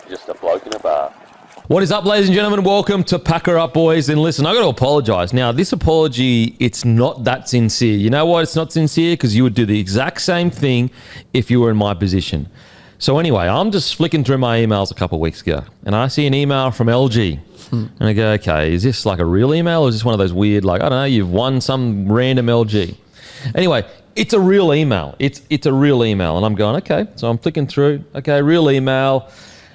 just a bloke in a bar. What is up, ladies and gentlemen? Welcome to Packer Up, boys. And listen, I got to apologise. Now, this apology, it's not that sincere. You know why it's not sincere? Because you would do the exact same thing if you were in my position. So anyway, I'm just flicking through my emails a couple of weeks ago, and I see an email from LG. And I go, okay, is this like a real email, or is this one of those weird, like, I don't know, you've won some random LG? Anyway, it's a real email. It's a real email. And I'm going, okay. So I'm flicking through, okay, real email.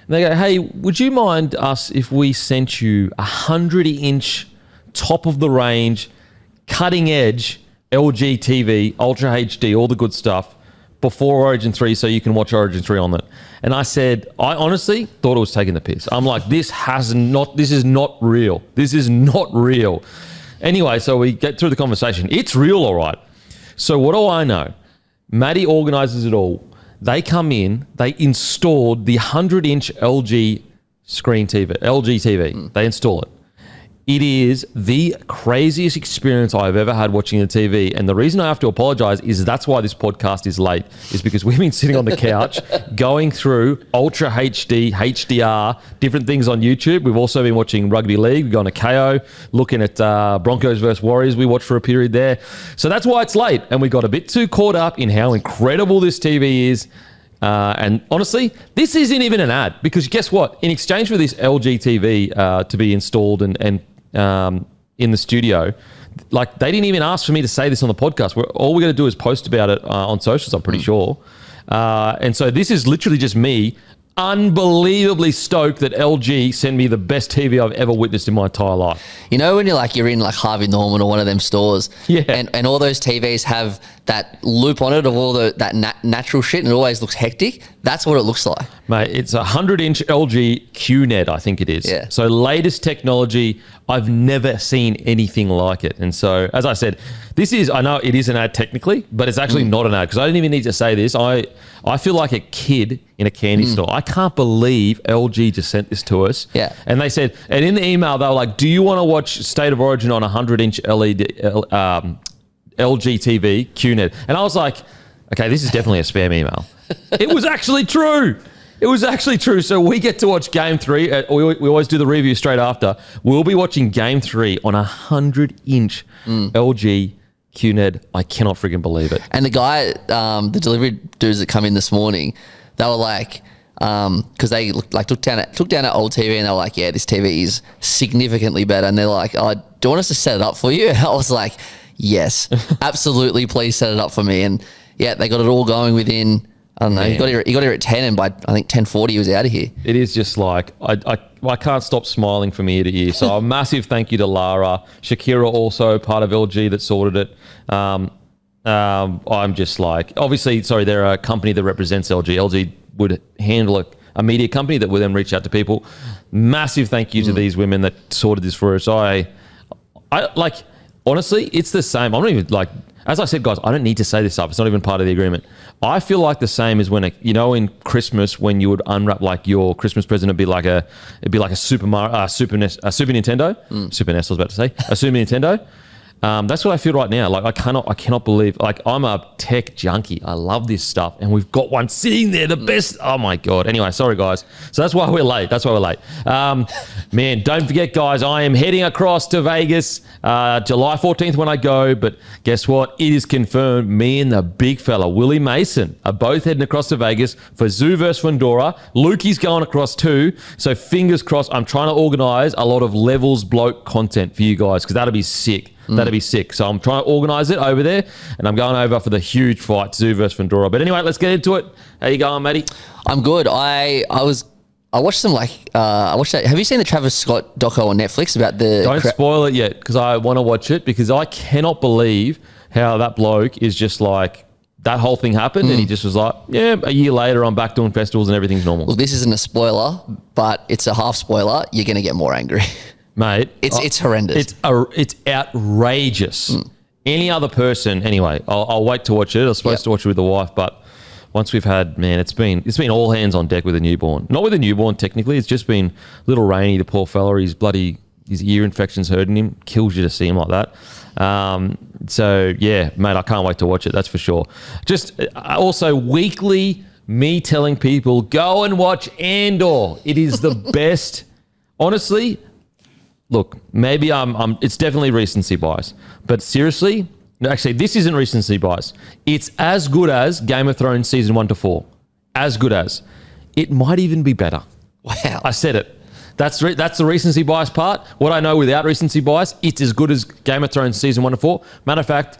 And they go, hey, would you mind us if we sent you a 100-inch, top-of-the-range, cutting-edge LG TV, Ultra HD, all the good stuff, before Origin 3 so you can watch Origin 3 on it? And I said, I honestly thought it was taking the piss. I'm like, this is not real. This is not real. Anyway, so we get through the conversation. It's real, all right. So what do I know? Matty organises it all. They come in, they installed the 100-inch LG screen TV, LG TV. They install it. It is the craziest experience I've ever had watching the TV. And the reason I have to apologise is that's why this podcast is late, is because we've been sitting on the couch going through Ultra HD, HDR, different things on YouTube. We've also been watching Rugby League. We've gone to KO, looking at Broncos versus Warriors. We watched for a period there. So that's why it's late. And we got a bit too caught up in how incredible this TV is. And honestly, this isn't even an ad, because guess what? In exchange for this LG TV to be installed and in the studio, like, they didn't even ask for me to say this on the podcast. All we're going to do is post about it on socials, I'm pretty sure. And so this is literally just me unbelievably stoked that LG sent me the best TV I've ever witnessed in my entire life. You know when you're in like Harvey Norman or one of them stores, and all those TVs have that loop on it of all that natural shit, and it always looks hectic? That's what it looks like. Mate, it's a 100-inch LG QNED, I think it is. Yeah. So latest technology. I've never seen anything like it. And so, as I said, I know it is an ad technically, but it's actually not an ad, because I didn't even need to say this. I feel like a kid in a candy store. I can't believe LG just sent this to us. Yeah. And they said, and in the email, they were like, do you want to watch State of Origin on a 100-inch LG TV QNED? And I was like, okay, this is definitely a spam email. It was actually true. It was actually true. So we get to watch Game 3. We always do the review straight after. We'll be watching Game 3 on a 100-inch LG QNED. I cannot freaking believe it. And the guy, the delivery dudes that come in this morning, they were like, because they took down an old TV, and they were like, yeah, this TV is significantly better. And they're like, oh, do you want us to set it up for you? And I was like, yes, absolutely. Please set it up for me. And yeah, they got it all going within, I don't know, he got here at 10, and by I think 10:40 he was out of here. It is just like, I can't stop smiling from ear to ear. So a massive thank you to Lara. Shakira also part of LG that sorted it. I'm just like, obviously, sorry, they're a company that represents LG. LG would handle a media company that would then reach out to people. Massive thank you to these women that sorted this for us. I like, honestly, it's the same. I'm not even like, as I said, guys, I don't need to say this up. It's not even part of the agreement. I feel like the same as when, in Christmas, when you would unwrap like your Christmas present, it'd be like a Super Nintendo. Super NES, I was about to say. A Super Nintendo. That's what I feel right now. Like, I cannot believe, like, I'm a tech junkie. I love this stuff. And we've got one sitting there, the best. Oh my God. Anyway, sorry guys. So that's why we're late. Man, don't forget, guys, I am heading across to Vegas, July 14th when I go, but guess what? It is confirmed. Me and the big fella, Willie Mason, are both heading across to Vegas for Zoo vs. Fundora. Lukey's going across too. So fingers crossed. I'm trying to organize a lot of Levels Bloke content for you guys, because that'll be sick. That'd be sick. So I'm trying to organise it over there, and I'm going over for the huge fight, Zoo versus Fundora. But anyway, let's get into it. How you going, Matty? I'm good. I watched some I watched that. Have you seen the Travis Scott doco on Netflix about the? Don't spoil it yet, because I want to watch it, because I cannot believe how that bloke is just like, that whole thing happened and he just was like, yeah, a year later I'm back doing festivals and everything's normal. Look, this isn't a spoiler, but it's a half spoiler. You're going to get more angry. Mate, it's horrendous. It's outrageous. Any other person, anyway, I'll wait to watch it. I was supposed to watch it with the wife, but once we've had, man, it's been all hands on deck with a newborn. Not with a newborn technically, it's just been a little rainy. The poor fella, his ear infection's hurting him. Kills you to see him like that. So yeah, mate, I can't wait to watch it. That's for sure. Just also weekly me telling people, go and watch Andor. It is the best. Honestly, look, maybe it's definitely recency bias. But seriously, no, actually, this isn't recency bias. It's as good as Game of Thrones season 1 to 4. As good as. It might even be better. Wow. I said it. That's the recency bias part. What I know without recency bias, it's as good as Game of Thrones season 1 to 4. Matter of fact,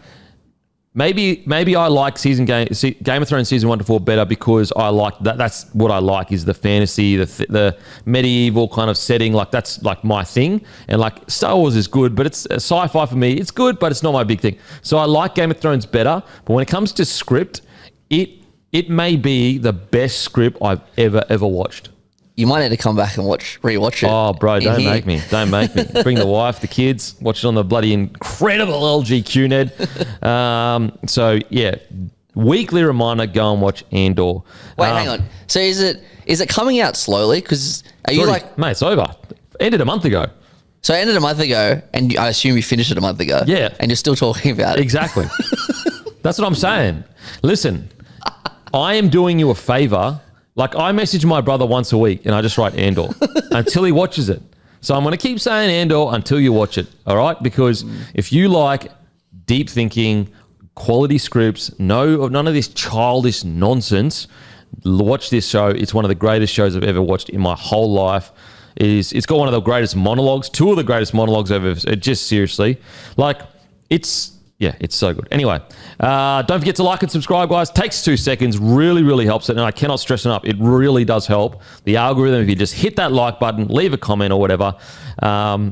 maybe I like Game of Thrones season 1 to 4 better because I like that. That's what I like is the fantasy, the medieval kind of setting. Like that's like my thing. And like Star Wars is good, but it's sci-fi for me. It's good, but it's not my big thing. So I like Game of Thrones better. But when it comes to script, it may be the best script I've ever watched. You might need to come back and rewatch it. Oh, bro, don't make me. Don't make me. Bring the wife, the kids, watch it on the bloody incredible LG QNED. So, yeah, weekly reminder, go and watch Andor. Wait, hang on. So is it coming out slowly? Because are you like... Mate, it's over. Ended a month ago. So it ended a month ago, and I assume you finished it a month ago. Yeah. And you're still talking about it. Exactly. That's what I'm saying. Listen, I am doing you a favor. Like, I message my brother once a week and I just write Andor until he watches it. So I'm going to keep saying Andor until you watch it, all right? Because if you like deep thinking, quality scripts, none of this childish nonsense, watch this show. It's one of the greatest shows I've ever watched in my whole life. It's got one of the greatest monologues, two of the greatest monologues I've ever, just seriously. Like, it's so good. Anyway, don't forget to like and subscribe, guys. Takes 2 seconds. Really, really helps it. And I cannot stress enough. It really does help the algorithm. If you just hit that like button, leave a comment or whatever. So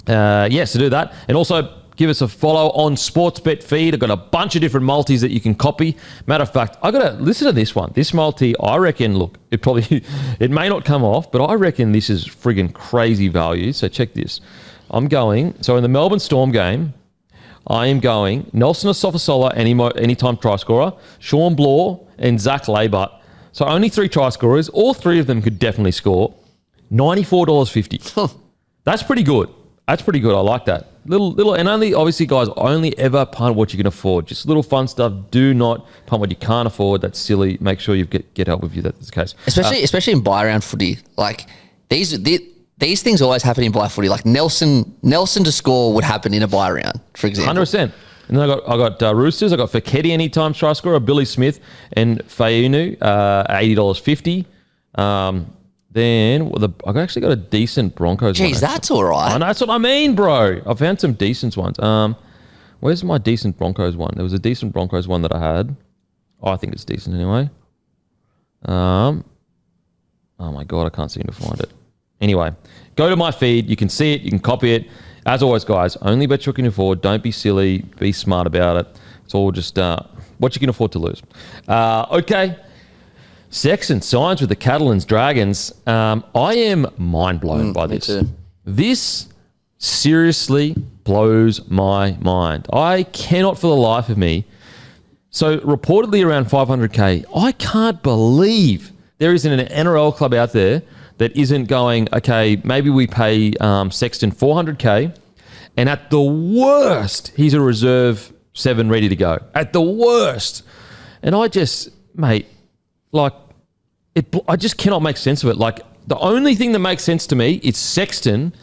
do that. And also give us a follow on Sportsbet feed. I've got a bunch of different multis that you can copy. Matter of fact, I got to listen to this one. This multi, I reckon, look, it may not come off, but I reckon this is friggin' crazy value. So check this. So in the Melbourne Storm game, I am going Nelson Asafa-Sola, anytime try scorer, Sean Blaw, and Zach Labert. So only 3 try scorers. All 3 of them could definitely score. $94.50. That's pretty good. I like that. Little, and only, obviously, guys, only ever punt what you can afford. Just little fun stuff. Do not punt what you can't afford. That's silly. Make sure you get help if that's the case. Especially in buy-round footy. Like, these things always happen in buy footy. Like Nelson to score would happen in a buy round, for example. 100%. And then I got Roosters. I got Feketi anytime try scorer, Billy Smith and Fayunu, $80.50. Then I actually got a decent Broncos one. Jeez, that's all right. I know, that's what I mean, bro. I found some decent ones. Where's my decent Broncos one? There was a decent Broncos one that I had. Oh, I think it's decent anyway. Oh my God, I can't seem to find it. Anyway, go to my feed. You can see it. You can copy it. As always, guys, only bet you can afford. Don't be silly. Be smart about it. It's all just what you can afford to lose. Okay. Sexton signs with the Catalans Dragons. I am mind blown by this. Me too. This seriously blows my mind. I cannot for the life of me. So reportedly around 500K. I can't believe there isn't an NRL club out there that isn't going, okay, maybe we pay Sexton 400K, and at the worst, he's a reserve 7 ready to go. At the worst. And I just cannot make sense of it. Like, the only thing that makes sense to me is Sexton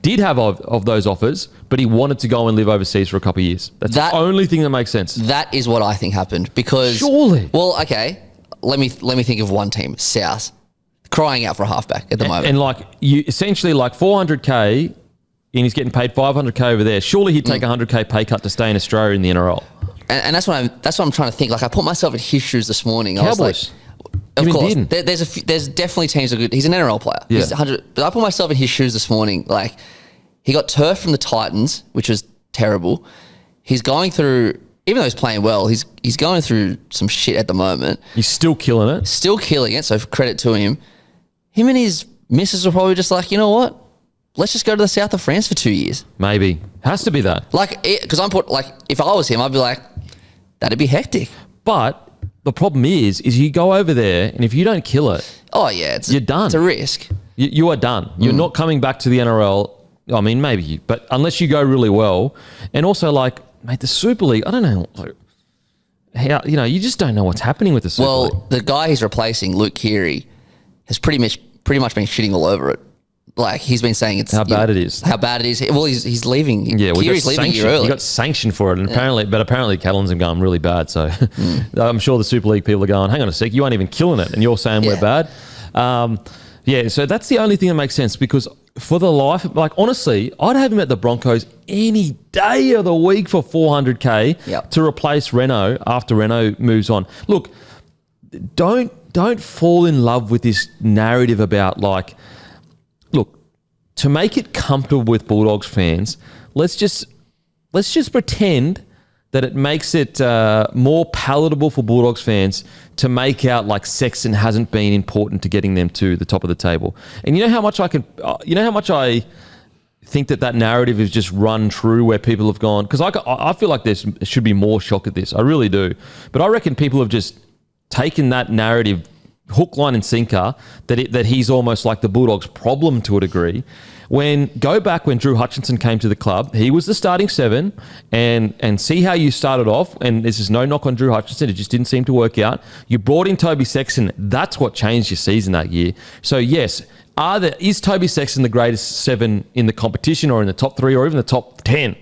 did have of those offers, but he wanted to go and live overseas for a couple of years. That's the only thing that makes sense. That is what I think happened because... Surely. Well, okay, let me think of one team, South. Crying out for a halfback at the moment. And like you essentially like 400K and he's getting paid 500K over there. Surely he'd take a 100K pay cut to stay in Australia in the NRL. And that's what I'm trying to think. Like I put myself in his shoes this morning. Cowboys. I was like, of course, there's definitely teams that are good. He's an NRL player. Yeah. He's 100, but I put myself in his shoes this morning. Like he got turf from the Titans, which was terrible. He's going through, even though he's playing well, he's going through some shit at the moment. He's still killing it. Still killing it. So credit to him. Him and his missus were probably just like, you know what? Let's just go to the south of France for 2 years. Maybe. Has to be that. Like, because if I was him, I'd be like, that'd be hectic. But the problem is you go over there and if you don't kill it, oh yeah, you're done. It's a risk. You are done. You're not coming back to the NRL. I mean, maybe, but unless you go really well. And also, like, mate, the Super League, I don't know. Like, how, you just don't know what's happening with the Super League. Well, the guy he's replacing, Luke Keary, has pretty much been shitting all over it. Like, he's been saying it's how bad it is. How bad it is. Well, he's leaving. Yeah, Keary's leaving here early. He got sanctioned for it, and apparently Catalans have gone really bad. So I'm sure the Super League people are going, hang on a sec, you aren't even killing it, and you're saying we're bad. So that's the only thing that makes sense, because for the life, like, honestly, I'd have him at the Broncos any day of the week for $400K to replace Renault after Renault moves on. Look, don't fall in love with this narrative about, like, look, to make it comfortable with Bulldogs fans, let's just pretend that it makes it more palatable for Bulldogs fans to make out like Sexton hasn't been important to getting them to the top of the table. And you know how much I think that narrative is just run true, where people have gone, because I feel like there should be more shock at this. I really do. But I reckon people have just taken that narrative hook, line and sinker, that he's almost like the Bulldogs' problem to a degree. Go back when Drew Hutchinson came to the club, he was the starting 7, and see how you started off. And this is no knock on Drew Hutchinson, it just didn't seem to work out. You brought in Toby Sexton. That's what changed your season that year. So yes, is Toby Sexton the greatest 7 in the competition, or in the top 3, or even the top 10?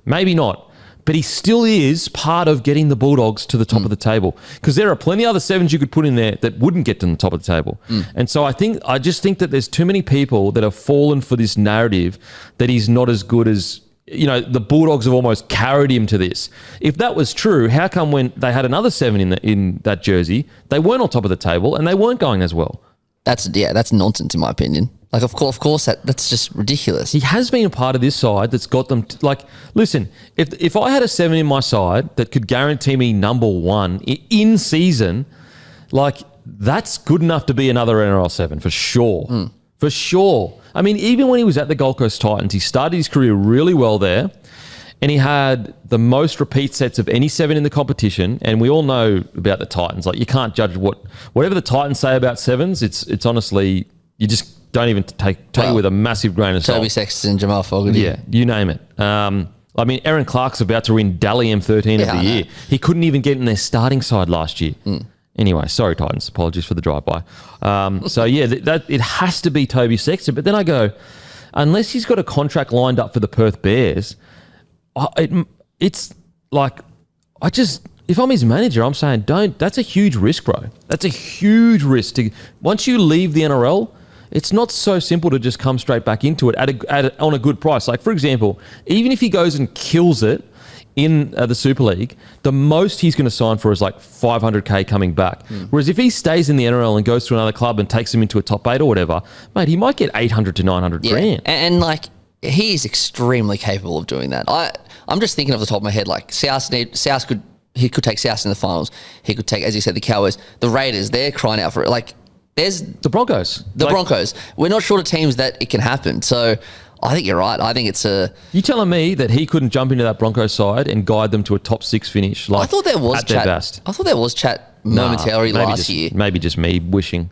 Maybe not. But he still is part of getting the Bulldogs to the top of the table, because there are plenty other 7s you could put in there that wouldn't get to the top of the table. And so I just think that there's too many people that have fallen for this narrative that he's not as good as, the Bulldogs have almost carried him to this. If that was true, how come when they had another 7 in that jersey, they weren't on top of the table and they weren't going as well? That's nonsense in my opinion. Like, of course, that's just ridiculous. He has been a part of this side that's got them. Listen, if I had a 7 in my side that could guarantee me number 1 in season, like, that's good enough to be another NRL 7 for sure. For sure. I mean, even when he was at the Gold Coast Titans, he started his career really well there, and he had the most repeat sets of any 7 in the competition. And we all know about the Titans. Like, you can't judge whatever the Titans say about 7s. It's honestly, you just don't even take it with a massive grain of salt. Toby Sexton, Jamal Fogarty. Yeah, you name it. I mean, Aaron Clark's about to win Dally M13 of the year. He couldn't even get in their starting side last year. Anyway, sorry, Titans. Apologies for the drive-by. It has to be Toby Sexton. But then I go, unless he's got a contract lined up for the Perth Bears, it's like, if I'm his manager, I'm saying, that's a huge risk, bro. That's a huge risk. Once you leave the NRL, it's not so simple to just come straight back into it on a good price. Like, for example, even if he goes and kills it in the Super League, the most he's going to sign for is like $500K coming back. Whereas if he stays in the NRL and goes to another club and takes him into a top 8 or whatever, mate, he might get 800 to 900 grand. And like, he is extremely capable of doing that. I'm just thinking off the top of my head, like, he could take South in the finals. He could take, as you said, the Cowboys, the Raiders. They're crying out for it. Like, there's the Broncos. Broncos. We're not short of teams that it can happen. So I think you're right. I think it's a... You telling me that he couldn't jump into that Broncos side and guide them to a top 6 finish? Like, I thought there was at their best. I thought there was chat momentarily last year. Maybe just me wishing.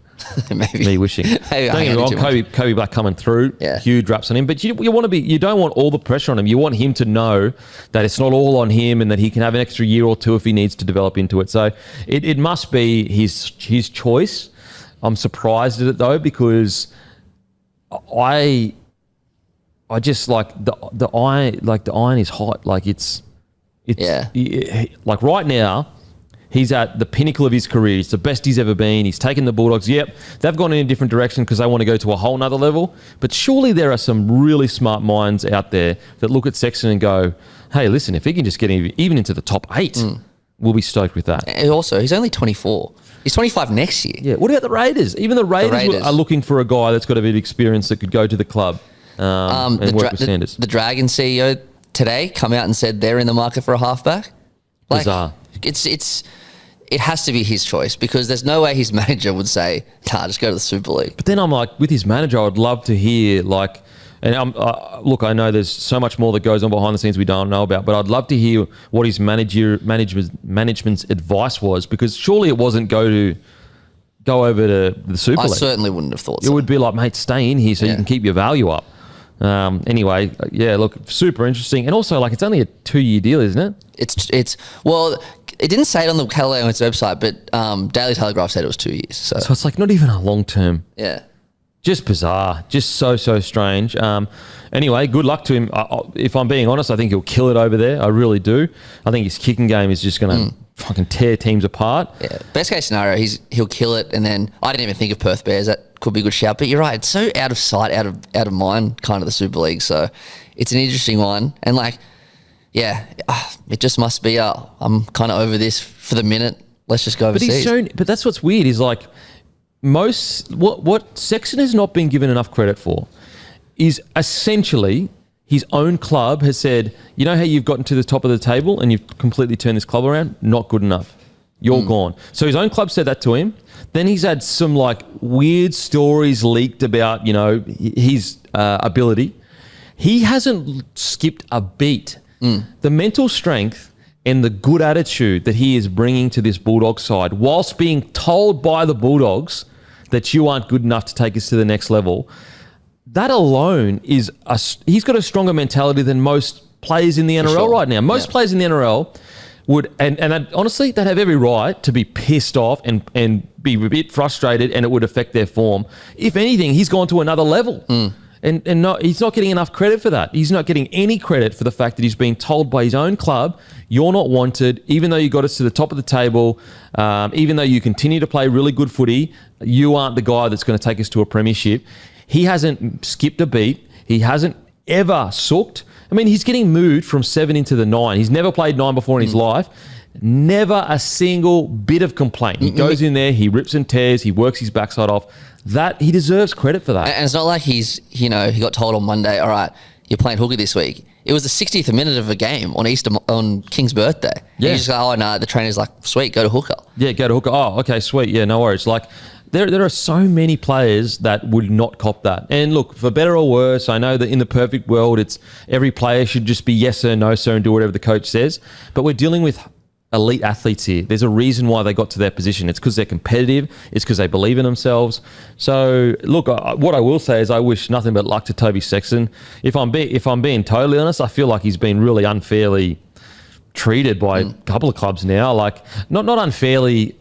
Me wishing. Don't get me wrong, Kobe Black coming through, huge raps on him. But you don't want all the pressure on him. You want him to know that it's not all on him and that he can have an extra year or 2 if he needs to develop into it. So it must be his choice. I'm surprised at it though, because I just like the iron is hot. Like it's like right now, he's at the pinnacle of his career. It's the best he's ever been. He's taken the Bulldogs. Yep, they've gone in a different direction because they want to go to a whole nother level. But surely there are some really smart minds out there that look at Sexton and go, hey, listen, if he can just get even into the top 8, we'll be stoked with that. And also, he's only 24. He's 25 next year. Yeah, what about the Raiders? Even the Raiders are looking for a guy that's got a bit of experience that could go to the club and work with Sanders. The Dragons CEO today come out and said they're in the market for a halfback. Like, bizarre. It has to be his choice, because there's no way his manager would say, nah, just go to the Super League. But then I'm like, with his manager, I would love to hear, like, and look, I know there's so much more that goes on behind the scenes we don't know about, but I'd love to hear what his management's advice was, because surely it wasn't go over to the Super League. I certainly wouldn't have thought so. It would be like, mate, stay in here so you can keep your value up. Anyway, yeah, look, super interesting. And also, like, it's only a 2-year deal, isn't it? Well, it didn't say it on the Catalans website, but Daily Telegraph said it was 2 years. So it's like not even a long term. Yeah. Just bizarre. Just so strange. Anyway, good luck to him. If I'm being honest, I think he'll kill it over there. I really do. I think his kicking game is just going to fucking tear teams apart. Yeah. Best case scenario, he'll kill it. And then I didn't even think of Perth Bears. That could be a good shout. But you're right. It's so out of sight, out of mind, kind of the Super League. So it's an interesting one. And like, yeah, it just must be, I'm kind of over this for the minute. Let's just go overseas. But that's what's weird is like, what Sexton has not been given enough credit for is essentially his own club has said, you know how you've gotten to the top of the table and you've completely turned this club around? Not good enough. You're gone. So his own club said that to him. Then he's had some like weird stories leaked about, you know, his ability. He hasn't skipped a beat. The mental strength and the good attitude that he is bringing to this Bulldogs side, whilst being told by the Bulldogs that you aren't good enough to take us to the next level, that alone is he's got a stronger mentality than most players in the NRL right now. Most players in the NRL would, and honestly, they'd have every right to be pissed off and be a bit frustrated, and it would affect their form. If anything, he's gone to another level. And he's not getting enough credit for that. He's not getting any credit for the fact that he's being told by his own club, you're not wanted, even though you got us to the top of the table, even though you continue to play really good footy, you aren't the guy that's going to take us to a premiership. He hasn't skipped a beat. He hasn't ever sooked. I mean, he's getting moved from 7 into the 9. He's never played 9 before in his life. Never a single bit of complaint. He goes in there, he rips and tears, he works his backside off. That he deserves credit for that. And it's not like he got told on Monday, all right, you're playing hooker this week. It was the 60th minute of a game on King's birthday. Yeah. You just go, oh no, the trainer's like, sweet, go to hooker. Yeah, go to hooker. Oh, okay, sweet. Yeah, no worries. Like there are so many players that would not cop that. And look, for better or worse, I know that in the perfect world, it's every player should just be yes sir, no sir, and do whatever the coach says. But we're dealing with elite athletes here. There's a reason why they got to their position. It's because they're competitive. It's because they believe in themselves. So, look, what I will say is I wish nothing but luck to Toby Sexton. If I'm being totally honest, I feel like he's been really unfairly treated by a couple of clubs now. Like, not unfairly.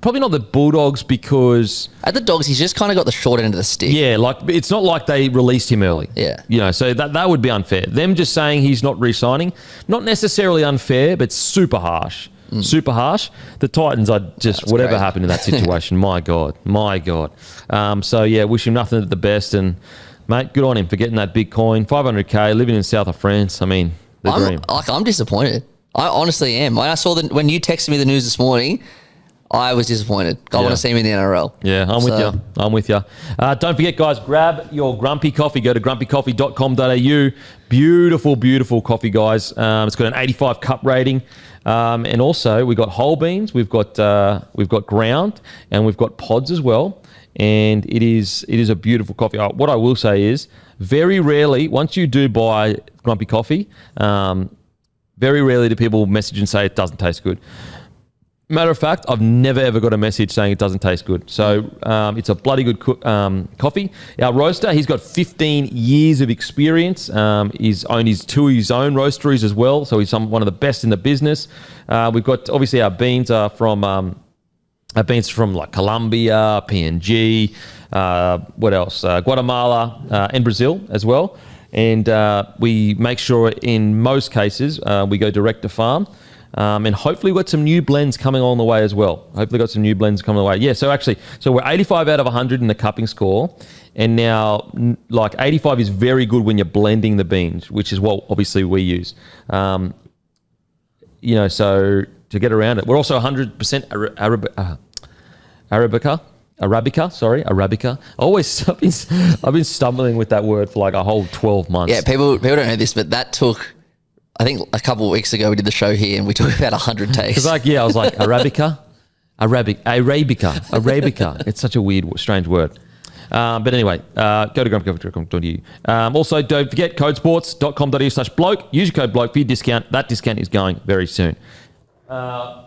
Probably not the Bulldogs because... At the Dogs, he's just kind of got the short end of the stick. Yeah, like it's not like they released him early. Yeah. You know, so that would be unfair. Them just saying he's not re-signing, not necessarily unfair, but super harsh. Super harsh. The Titans are just... That's whatever crazy. Happened in that situation. My God. So, yeah, wish him nothing but the best. And, mate, good on him for getting that big coin. 500K, living in south of France. I mean, the dream. I'm disappointed. I honestly am. When you texted me the news this morning... I was disappointed. I want to see him in the NRL. Yeah, I'm with you. Don't forget, guys, grab your Grumpy Coffee. Go to grumpycoffee.com.au. Beautiful, beautiful coffee, guys. It's got an 85 cup rating. And also, we've got whole beans, we've got ground, and we've got pods as well. And it is a beautiful coffee. What I will say is, very rarely, once you do buy Grumpy Coffee, very rarely do people message and say it doesn't taste good. Matter of fact, I've never ever got a message saying it doesn't taste good. So it's a bloody good coffee. Our roaster, he's got 15 years of experience. He's owned two of his own roasteries as well. So he's one of the best in the business. We've got obviously our beans are from like Colombia, PNG, what else? Guatemala and Brazil as well. And we make sure in most cases we go direct to farm. And hopefully we've got some new blends coming on the way as well. Yeah, so we're 85 out of 100 in the cupping score. And now, like, 85 is very good when you're blending the beans, which is what obviously we use. So to get around it. We're also 100% Arabica. I've been stumbling with that word for like a whole 12 months. Yeah, people don't know this, but that took... I think a couple of weeks ago we did the show here and we took about 100 takes. I was like, Arabica. It's such a weird, strange word. But anyway, go to grumpycoffee.com.au. Also, don't forget codesports.com.au/bloke. Use your code bloke for your discount. That discount is going very soon. The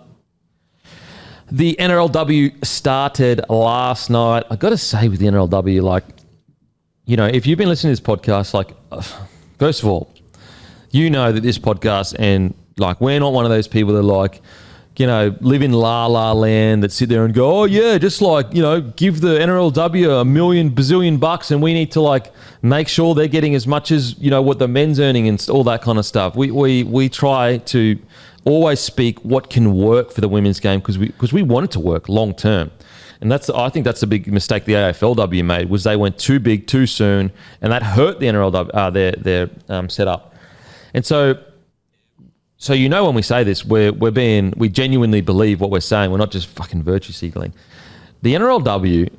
NRLW started last night. I got to say with the NRLW, like, if you've been listening to this podcast, like, first of all, you know that this podcast, and like, we're not one of those people that like, live in la la land that sit there and go, oh yeah, just like, give the NRLW a million bazillion bucks and we need to like make sure they're getting as much as, what the men's earning and all that kind of stuff. We try to always speak what can work for the women's game because we want it to work long term. And I think that's a big mistake the AFLW made, was they went too big too soon, and that hurt the NRLW, their setup. And so when we say this, we genuinely believe what we're saying. We're not just fucking virtue signaling. The NRLW,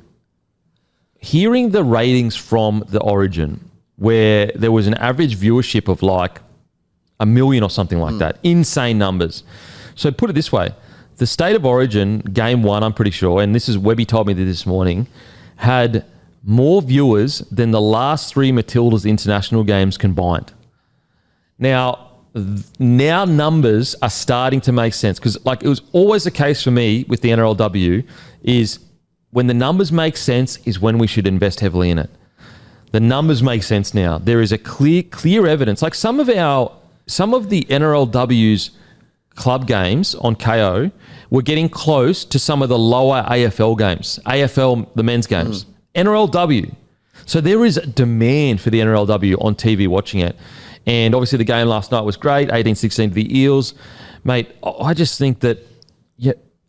hearing the ratings from the Origin, where there was an average viewership of like 1 million or something like that, insane numbers. So put it this way, the State of Origin game 1, I'm pretty sure, and this is Webby told me this morning, had more viewers than the last 3 Matildas international games combined. Now numbers are starting to make sense, because like it was always the case for me with the NRLW is when the numbers make sense is when we should invest heavily in it. The numbers make sense now. There is a clear evidence. Like some of the NRLW's club games on KO were getting close to some of the lower AFL games, AFL, the men's games, NRLW. So there is a demand for the NRLW on TV watching it. And obviously the game last night was great, 18-16 to the Eels. Mate, I just think that,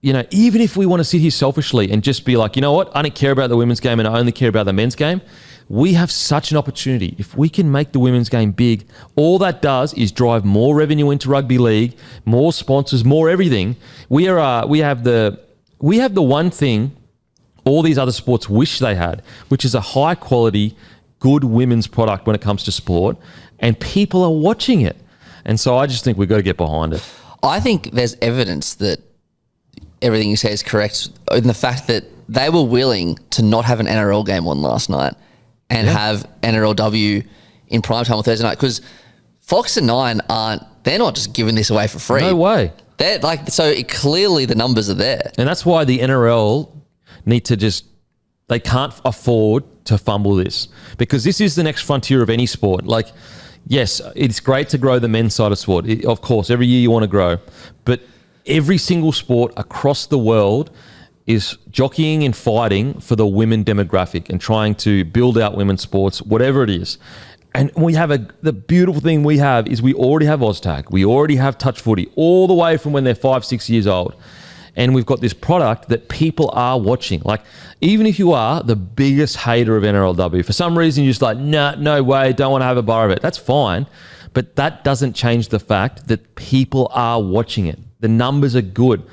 even if we want to sit here selfishly and just be like, you know what, I don't care about the women's game and I only care about the men's game, we have such an opportunity. If we can make the women's game big, all that does is drive more revenue into rugby league, more sponsors, more everything. We have the one thing all these other sports wish they had, which is a high quality, good women's product when it comes to sport. And people are watching it. And so I just think we've got to get behind it. I think there's evidence that everything you say is correct in the fact that they were willing to not have an NRL game on last night and have NRLW in primetime on Thursday night, because Fox and Nine they're not just giving this away for free. No way. They're like, so clearly the numbers are there. And that's why the NRL need to they can't afford to fumble this, because this is the next frontier of any sport. Like, yes, it's great to grow the men's side of sport. Of course, every year you want to grow. But every single sport across the world is jockeying and fighting for the women demographic and trying to build out women's sports, whatever it is. And we have the beautiful thing we have is we already have OzTag. We already have touch footy all the way from when they're 5-6 years old. And we've got this product that people are watching. Like, even if you are the biggest hater of NRLW, for some reason you're just like, nah, no way, don't want to have a bar of it. That's fine. But that doesn't change the fact that people are watching it. The numbers are good.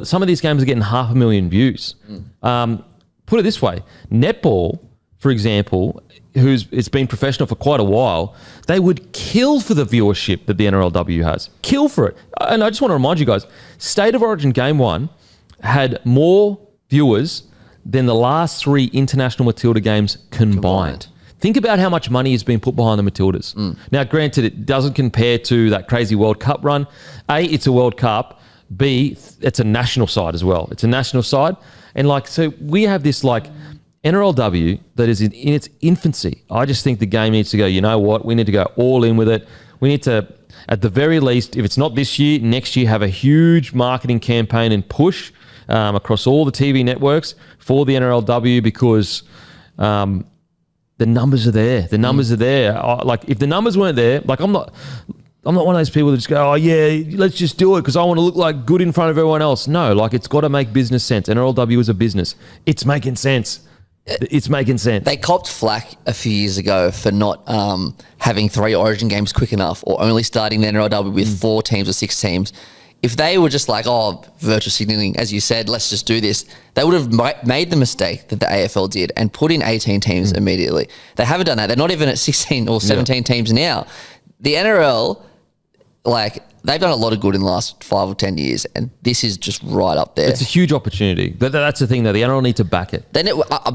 Some of these games are getting 500,000 views. Put it this way, netball, for example, it's been professional for quite a while, they would kill for the viewership that the NRLW has. Kill for it. And I just want to remind you guys, State of Origin Game 1 had more viewers than the last 3 international Matilda games combined. Think about how much money has been put behind the Matildas. Now, granted, it doesn't compare to that crazy World Cup run. A, it's a World Cup. B, it's a national side as well. It's a national side. And so we have this NRLW that is in its infancy. I just think the game needs to go, you know what, we need to go all in with it. We need to, at the very least, if it's not this year, next year, have a huge marketing campaign and push across all the TV networks for the NRLW, because the numbers are there. The numbers are there. If the numbers weren't there, I'm not one of those people that just go, oh yeah, let's just do it because I want to look like good in front of everyone else. No, it's got to make business sense. NRLW is a business. It's making sense. It's making sense. They copped flack a few years ago for not having 3 Origin games quick enough, or only starting the NRLW with 4 teams or 6 teams. If they were just virtual signaling, as you said, let's just do this, they would have made the mistake that the AFL did and put in 18 teams immediately. They haven't done that. They're not even at 16 or 17 teams now. The NRL, they've done a lot of good in the last 5 or 10 years, and this is just right up there. It's a huge opportunity. That's the thing, though. The NRL need to back it. But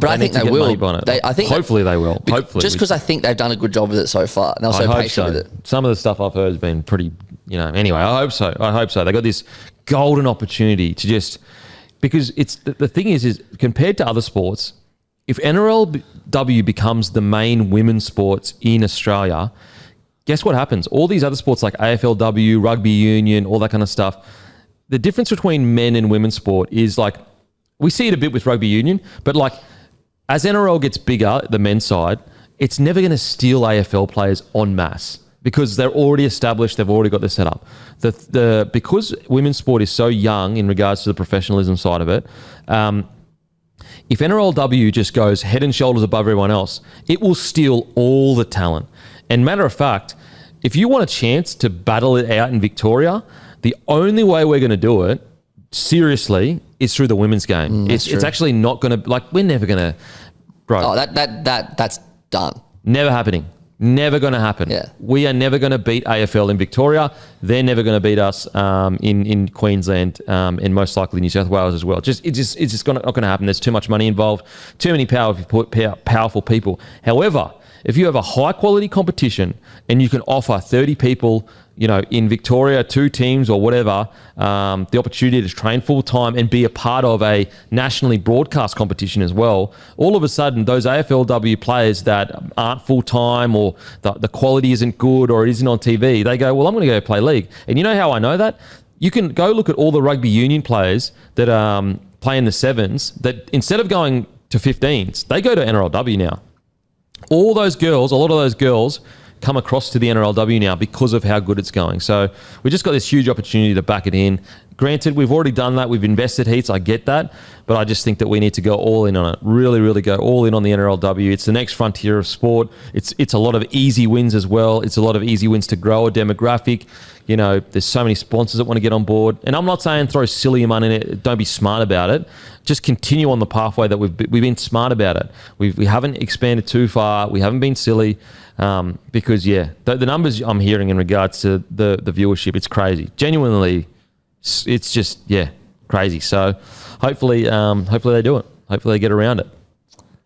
I think they will. Hopefully they will. Hopefully. Just because I think they've done a good job with it so far, and they're so patient with it. Some of the stuff I've heard has been pretty, anyway, I hope so. They got this golden opportunity to just, because it's the thing is compared to other sports, if NRLW becomes the main women's sports in Australia, guess what happens? All these other sports like AFLW, rugby union, all that kind of stuff, the difference between men and women's sport is like, we see it a bit with rugby union, but like as NRL gets bigger, the men's side, it's never going to steal AFL players en masse because they're already established, they've already got the setup. Because women's sport is so young in regards to the professionalism side of it, if NRLW just goes head and shoulders above everyone else, it will steal all the talent. And matter of fact, if you want a chance to battle it out in Victoria, the only way we're going to do it, seriously, is through the women's game. It's actually not going to, like, we're never going to, bro. Oh, that's done. Never happening. Never going to happen. Yeah. We are never going to beat AFL in Victoria. They're never going to beat us in Queensland and most likely New South Wales as well. It's just not going to happen. There's too much money involved, too many powerful people. However, if you have a high quality competition and you can offer 30 people, in Victoria, 2 teams or whatever, the opportunity to train full time and be a part of a nationally broadcast competition as well, all of a sudden those AFLW players that aren't full time or the quality isn't good or it isn't on TV, they go, well, I'm going to go play league. And you know how I know that? You can go look at all the rugby union players that play in the 7s that instead of going to 15s, they go to NRLW now. A lot of those girls come across to the NRLW now because of how good it's going. So we just got this huge opportunity to back it in. Granted, we've already done that. We've invested heaps. I get that. But I just think that we need to go all in on it. Really, really go all in on the NRLW. It's the next frontier of sport. It's a lot of easy wins as well. It's a lot of easy wins to grow a demographic. There's so many sponsors that want to get on board. And I'm not saying throw silly money in it. Don't be smart about it. Just continue on the pathway that we've been smart about it. We haven't expanded too far. We haven't been silly. Because the numbers I'm hearing in regards to the viewership, it's crazy. Genuinely, it's just crazy. So hopefully they do it. Hopefully they get around it.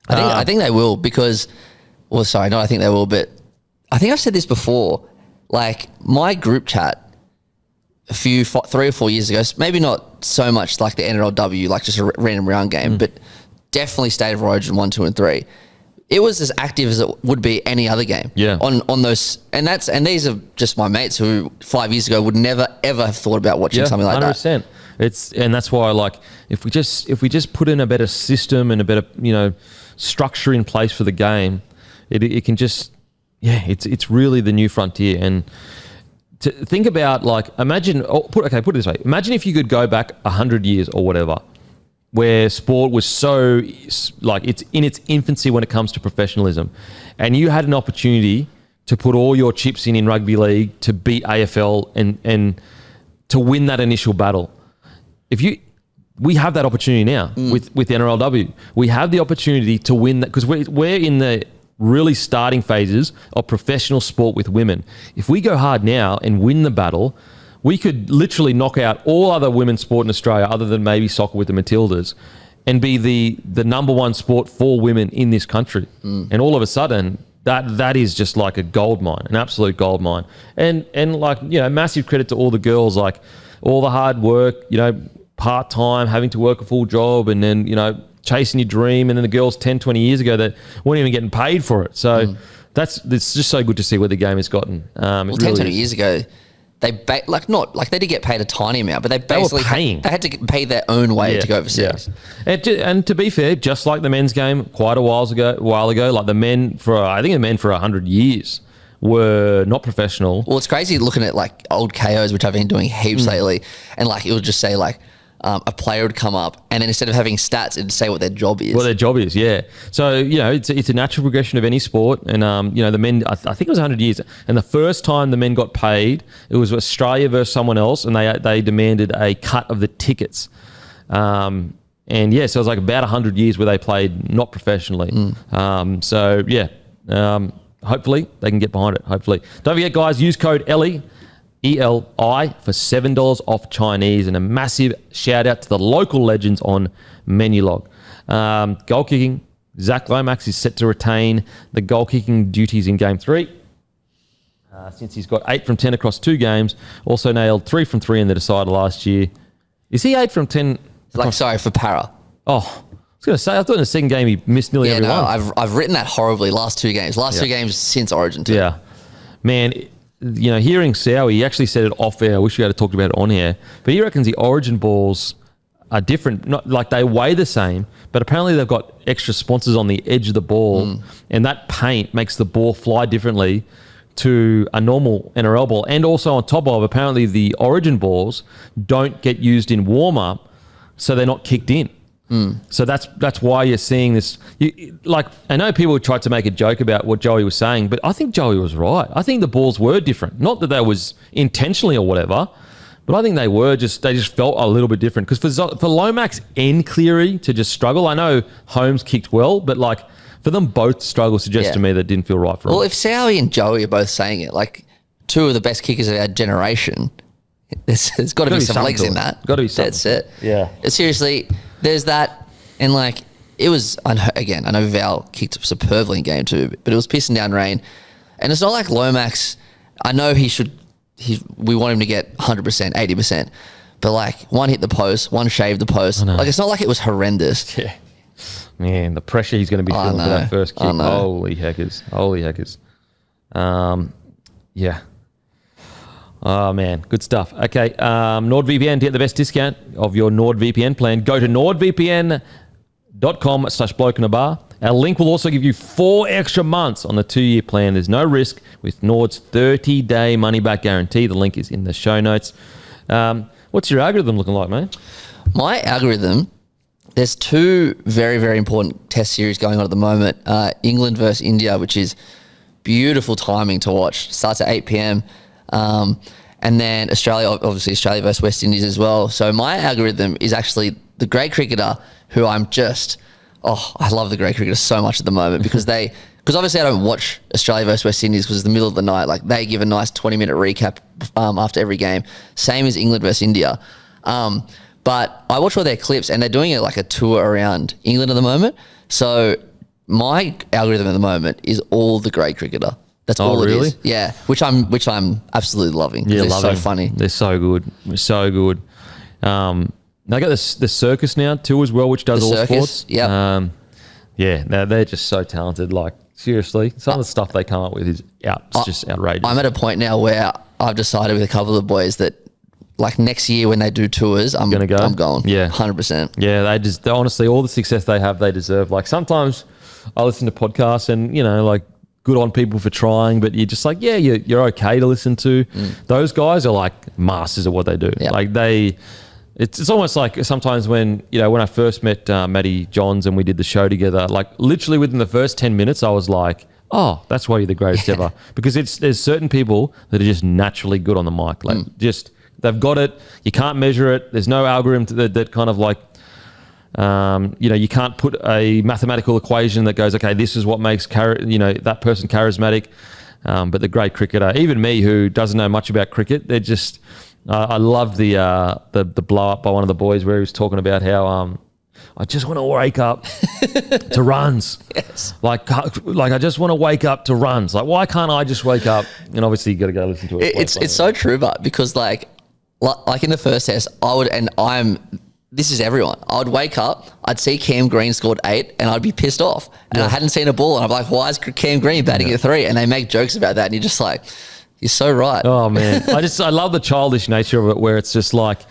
I think they will because, I think they will, but I think I've said this before. Like my group chat, 3 or 4 years ago, maybe not so much like the NRLW, like just a random round game, but definitely State of Origin 1, 2, and 3. It was as active as it would be any other game. Yeah. On those, and these are just my mates who 5 years ago would never ever have thought about watching something like 100%. that. And that's why, like, if we just put in a better system and a better structure in place for the game, it can just it's really the new frontier. And to think about, like, imagine put it this way: imagine if you could go back 100 years or whatever, where sport was so, like, it's in its infancy when it comes to professionalism, and you had an opportunity to put all your chips in rugby league to beat AFL and to win that initial battle. We have that opportunity now with NRLW. We have the opportunity to win that because we're in the really starting phases of professional sport with women. If we go hard now and win the battle, we could literally knock out all other women's sport in Australia other than maybe soccer with the Matildas and be the number one sport for women in this country. And all of a sudden, that is just like a gold mine, an absolute gold mine. And like, massive credit to all the girls, like all the hard work, part-time, having to work a full job and then, chasing your dream. And then the girls 10, 20 years ago that weren't even getting paid for it. So it's just so good to see where the game has gotten. Well, 10, really 20 years ago, they did get paid a tiny amount, but they basically they had to pay their own way to go overseas. Yeah. And to be fair, just like the men's game quite a while ago, like the men for 100 years were not professional. Well, it's crazy looking at like old KOs, which I've been doing heaps lately, and like it would just say like a player would come up, and then instead of having stats, it'd say what their job is. What their job is, yeah. So, it's a natural progression of any sport. And, the men, I think it was 100 years. And the first time the men got paid, it was Australia versus someone else, and they demanded a cut of the tickets. So it was like about 100 years where they played not professionally. Hopefully they can get behind it, hopefully. Don't forget, guys, use code ELI, ELI, for $7 off Chinese, and a massive shout out to the local legends on Menulog. Goal kicking, Zach Lomax is set to retain the goal kicking duties in Game 3. Since he's got 8 from 10 across 2 games, also nailed 3 from 3 in the decider last year. Is he 8 from 10? For para. Oh, was going to say, I thought in the second game he missed nearly every one. I've written that horribly last 2 games. Last 2 games since Origin 2. Yeah. Man, hearing Sowie, he actually said it off air. I wish we had talked about it on air. But he reckons the Origin balls are different. Not like they weigh the same, but apparently they've got extra sponsors on the edge of the ball, and that paint makes the ball fly differently to a normal NRL ball. And also on top of, apparently the Origin balls don't get used in warm-up, so they're not kicked in. So that's why you're seeing this. I know people tried to make a joke about what Joey was saying, but I think Joey was right. I think the balls were different. Not that they was intentionally or whatever, but I think they just felt a little bit different. Because for Lomax and Cleary to just struggle, I know Holmes kicked well, but like for them both to struggle suggests to me that didn't feel right for them. Well, if Sowie and Joey are both saying it, like 2 of the best kickers of our generation, there's got to be some legs in that. Got to be something. That's it. Yeah. Seriously, there's that, and like it was. I know Val kicked superbly in game 2, but it was pissing down rain, and it's not like Lomax. I know we want him to get 100%, 80%, but like one hit the post, one shaved the post. Like it's not like it was horrendous. Yeah. Man, the pressure he's going to be feeling for that first kick. Holy heckers. Yeah. Oh, man. Good stuff. Okay. NordVPN, to get the best discount of your NordVPN plan, go to nordvpn.com/blokeinabar. Our link will also give you 4 extra months on the 2-year plan. There's no risk with Nord's 30-day money-back guarantee. The link is in the show notes. What's your algorithm looking like, mate? My algorithm, there's 2 very, very important test series going on at the moment. England versus India, which is beautiful timing to watch. Starts at 8 p.m. And then Australia versus West Indies as well. So my algorithm is actually the great cricketer who I love the great cricketer so much at the moment because obviously I don't watch Australia versus West Indies because it's the middle of the night. Like they give a nice 20-minute recap after every game. Same as England versus India. But I watch all their clips and they're doing like a tour around England at the moment. So my algorithm at the moment is all the great cricketer. That's all it is. Yeah, which I'm absolutely loving. Yeah, they're so funny. They're so good. So good. They got the circus now too as well, which does all sports. Yeah. They're just so talented. Like seriously, some of the stuff they come up with is just outrageous. I'm at a point now where I've decided with a couple of the boys that like next year when they do tours, I'm going. Yeah, 100%. Yeah, they honestly all the success they have, they deserve. Like sometimes I listen to podcasts and like. Good on people for trying, but you're just like, you're okay to listen to. Those guys are like masters at what they do. Yeah. Like it's almost like sometimes when I first met Matty Johns and we did the show together, like literally within the first 10 minutes, I was like, oh, that's why you're the greatest ever. Because there's certain people that are just naturally good on the mic. Like they've got it. You can't measure it. There's no algorithm that kind of like, you can't put a mathematical equation that goes, okay, this is what makes that person charismatic. But the great cricketer, even me who doesn't know much about cricket, they're just. I loved the blow up by one of the boys where he was talking about how I just want to wake up to runs. Yes. Like I just want to wake up to runs. Like why can't I just wake up? And obviously you got to go listen to it. It's so true, but because like in the first test, this is everyone. I would wake up, I'd see Cam Green scored 8 and I'd be pissed off. And I hadn't seen a ball and I'm like, why is Cam Green batting at 3? And they make jokes about that and you're just like, you're so right. Oh man. I love the childish nature of it where it's just like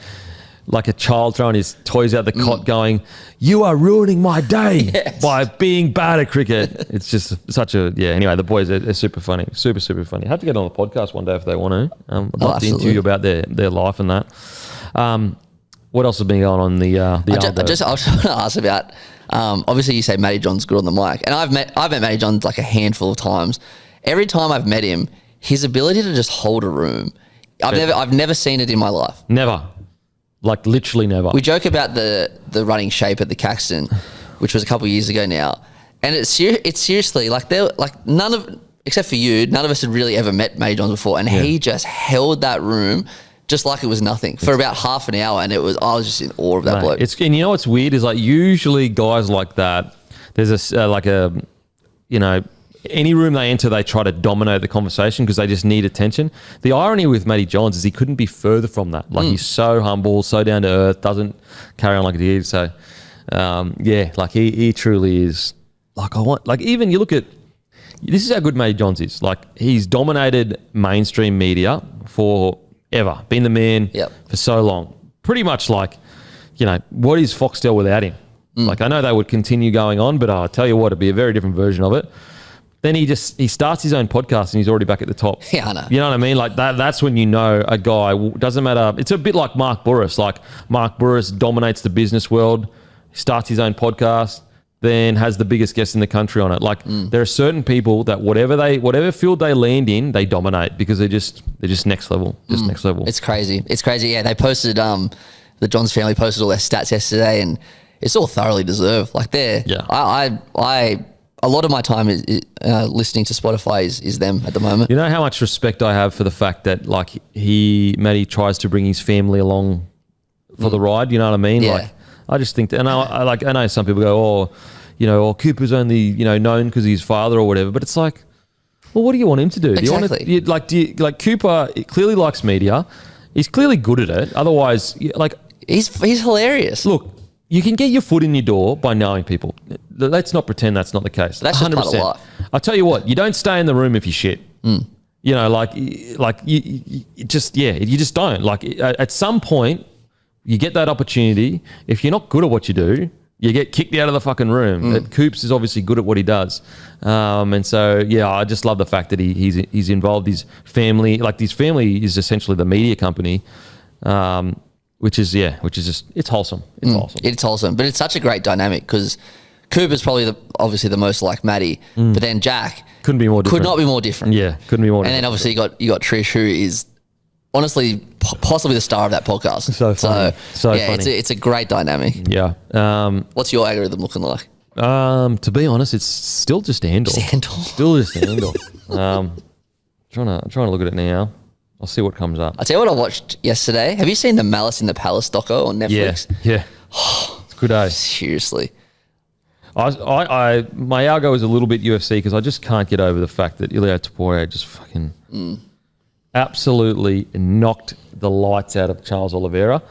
a child throwing his toys out the cot going, you are ruining my day by being bad at cricket. It's just such anyway, the boys are super funny. Super, super funny. Have to get on the podcast one day if they want to. I'd love to interview you about their life and that. What else has been going on the I just want to ask about. Obviously, you say Matty John's good on the mic, and I've met Matty John like a handful of times. Every time I've met him, his ability to just hold a room, I've never seen it in my life. Never, like literally never. We joke about the running shape at the Caxton, which was a couple of years ago now, and it's seriously like except for you, none of us had really ever met Matty John before, and he just held that room. Just like it was nothing for about half an hour, and I was just in awe of that bloke. And you know what's weird is like usually guys like that, there's any room they enter, they try to dominate the conversation because they just need attention. The irony with Matty Johns is he couldn't be further from that. Like he's so humble, so down to earth, doesn't carry on like a dude. So Yeah, like he truly is. Like even you look at, this is how good Matty Johns is. Like he's dominated mainstream media forever, been the man for so long. Pretty much like, what is Foxtel without him? Like I know they would continue going on, but I'll tell you what, it'd be a very different version of it. Then he starts his own podcast and he's already back at the top. Yeah, I know. You know what I mean? Like that's when you know a guy, doesn't matter. It's a bit like Mark Burris. Like Mark Burris dominates the business world, starts his own podcast, then has the biggest guest in the country on it. Like there are certain people that whatever field they land in, they dominate because they're just next level, next level. It's crazy. Yeah, they posted the Johns family posted all their stats yesterday, and it's all thoroughly deserved. Like I a lot of my time is listening to Spotify is them at the moment. You know how much respect I have for the fact that like Matty tries to bring his family along for the ride. You know what I mean? Yeah. Like I just think that, and I know some people go, Cooper's only known because he's father or whatever. But it's like, well, what do you want him to do? Exactly. Do you want to, Cooper clearly likes media. He's clearly good at it. Otherwise, he's hilarious. Look, you can get your foot in your door by knowing people. Let's not pretend that's not the case. That's 100%. Just part of life. I'll tell you what, you don't stay in the room if you shit. You just don't. Like at some point, you get that opportunity. If you're not good at what you do, you get kicked out of the fucking room. Coops is obviously good at what he does. And so, I just love the fact that he's involved his family. Like his family is essentially the media company. Which is just, it's wholesome. It's awesome. It's wholesome, but it's such a great dynamic because Cooper's probably obviously the most like Matty, but then Jack could not be more different. Yeah, couldn't be more different. And then obviously you got Trish, who is honestly possibly the star of that podcast. So funny. So funny. It's a great dynamic. Yeah. What's your algorithm looking like? To be honest, it's still just Andor. Still just Andor. Trying to look at it now. I'll see what comes up. I'll tell you what I watched yesterday. Have you seen the Malice in the Palace doco on Netflix? Yeah. It's good day. Seriously. My algo is a little bit UFC because I just can't get over the fact that Ilia Topuria just fucking absolutely knocked the lights out of Charles Oliveira.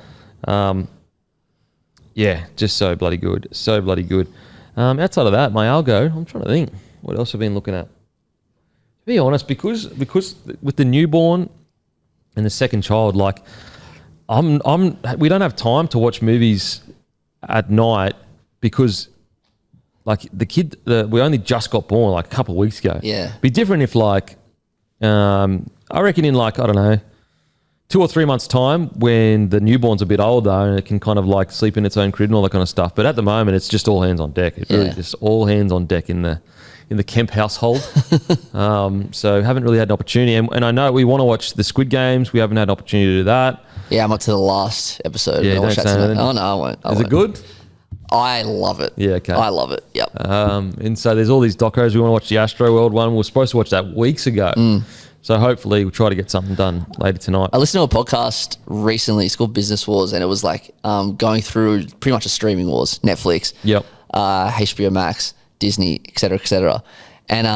Just so bloody good. So bloody good. Outside of that, my algo, I'm trying to think. What else I've been looking at? To be honest, because with the newborn and the second child, like we don't have time to watch movies at night because like the kid, we only just got born like a couple of weeks ago. Yeah. Be different if like, I reckon in like, I don't know, 2 or 3 months time when the newborn's a bit older and it can kind of like sleep in its own crib and all that kind of stuff. But at the moment, it's just all hands on deck. It's really just all hands on deck in the Kemp household. So haven't really had an opportunity. And I know we want to watch the Squid Games. We haven't had an opportunity to do that. Yeah, I'm up to the last episode. Yeah, don't say anything. Oh, no, I won't. Is it good? I love it. Yeah, okay. I love it, yep. And so there's all these docos. We want to watch the Astro World one. We were supposed to watch that weeks ago. So hopefully we'll try to get something done later tonight. I listened to a podcast recently. It's called Business Wars, and it was like going through pretty much a streaming wars. Netflix, HBO Max, Disney, et cetera, and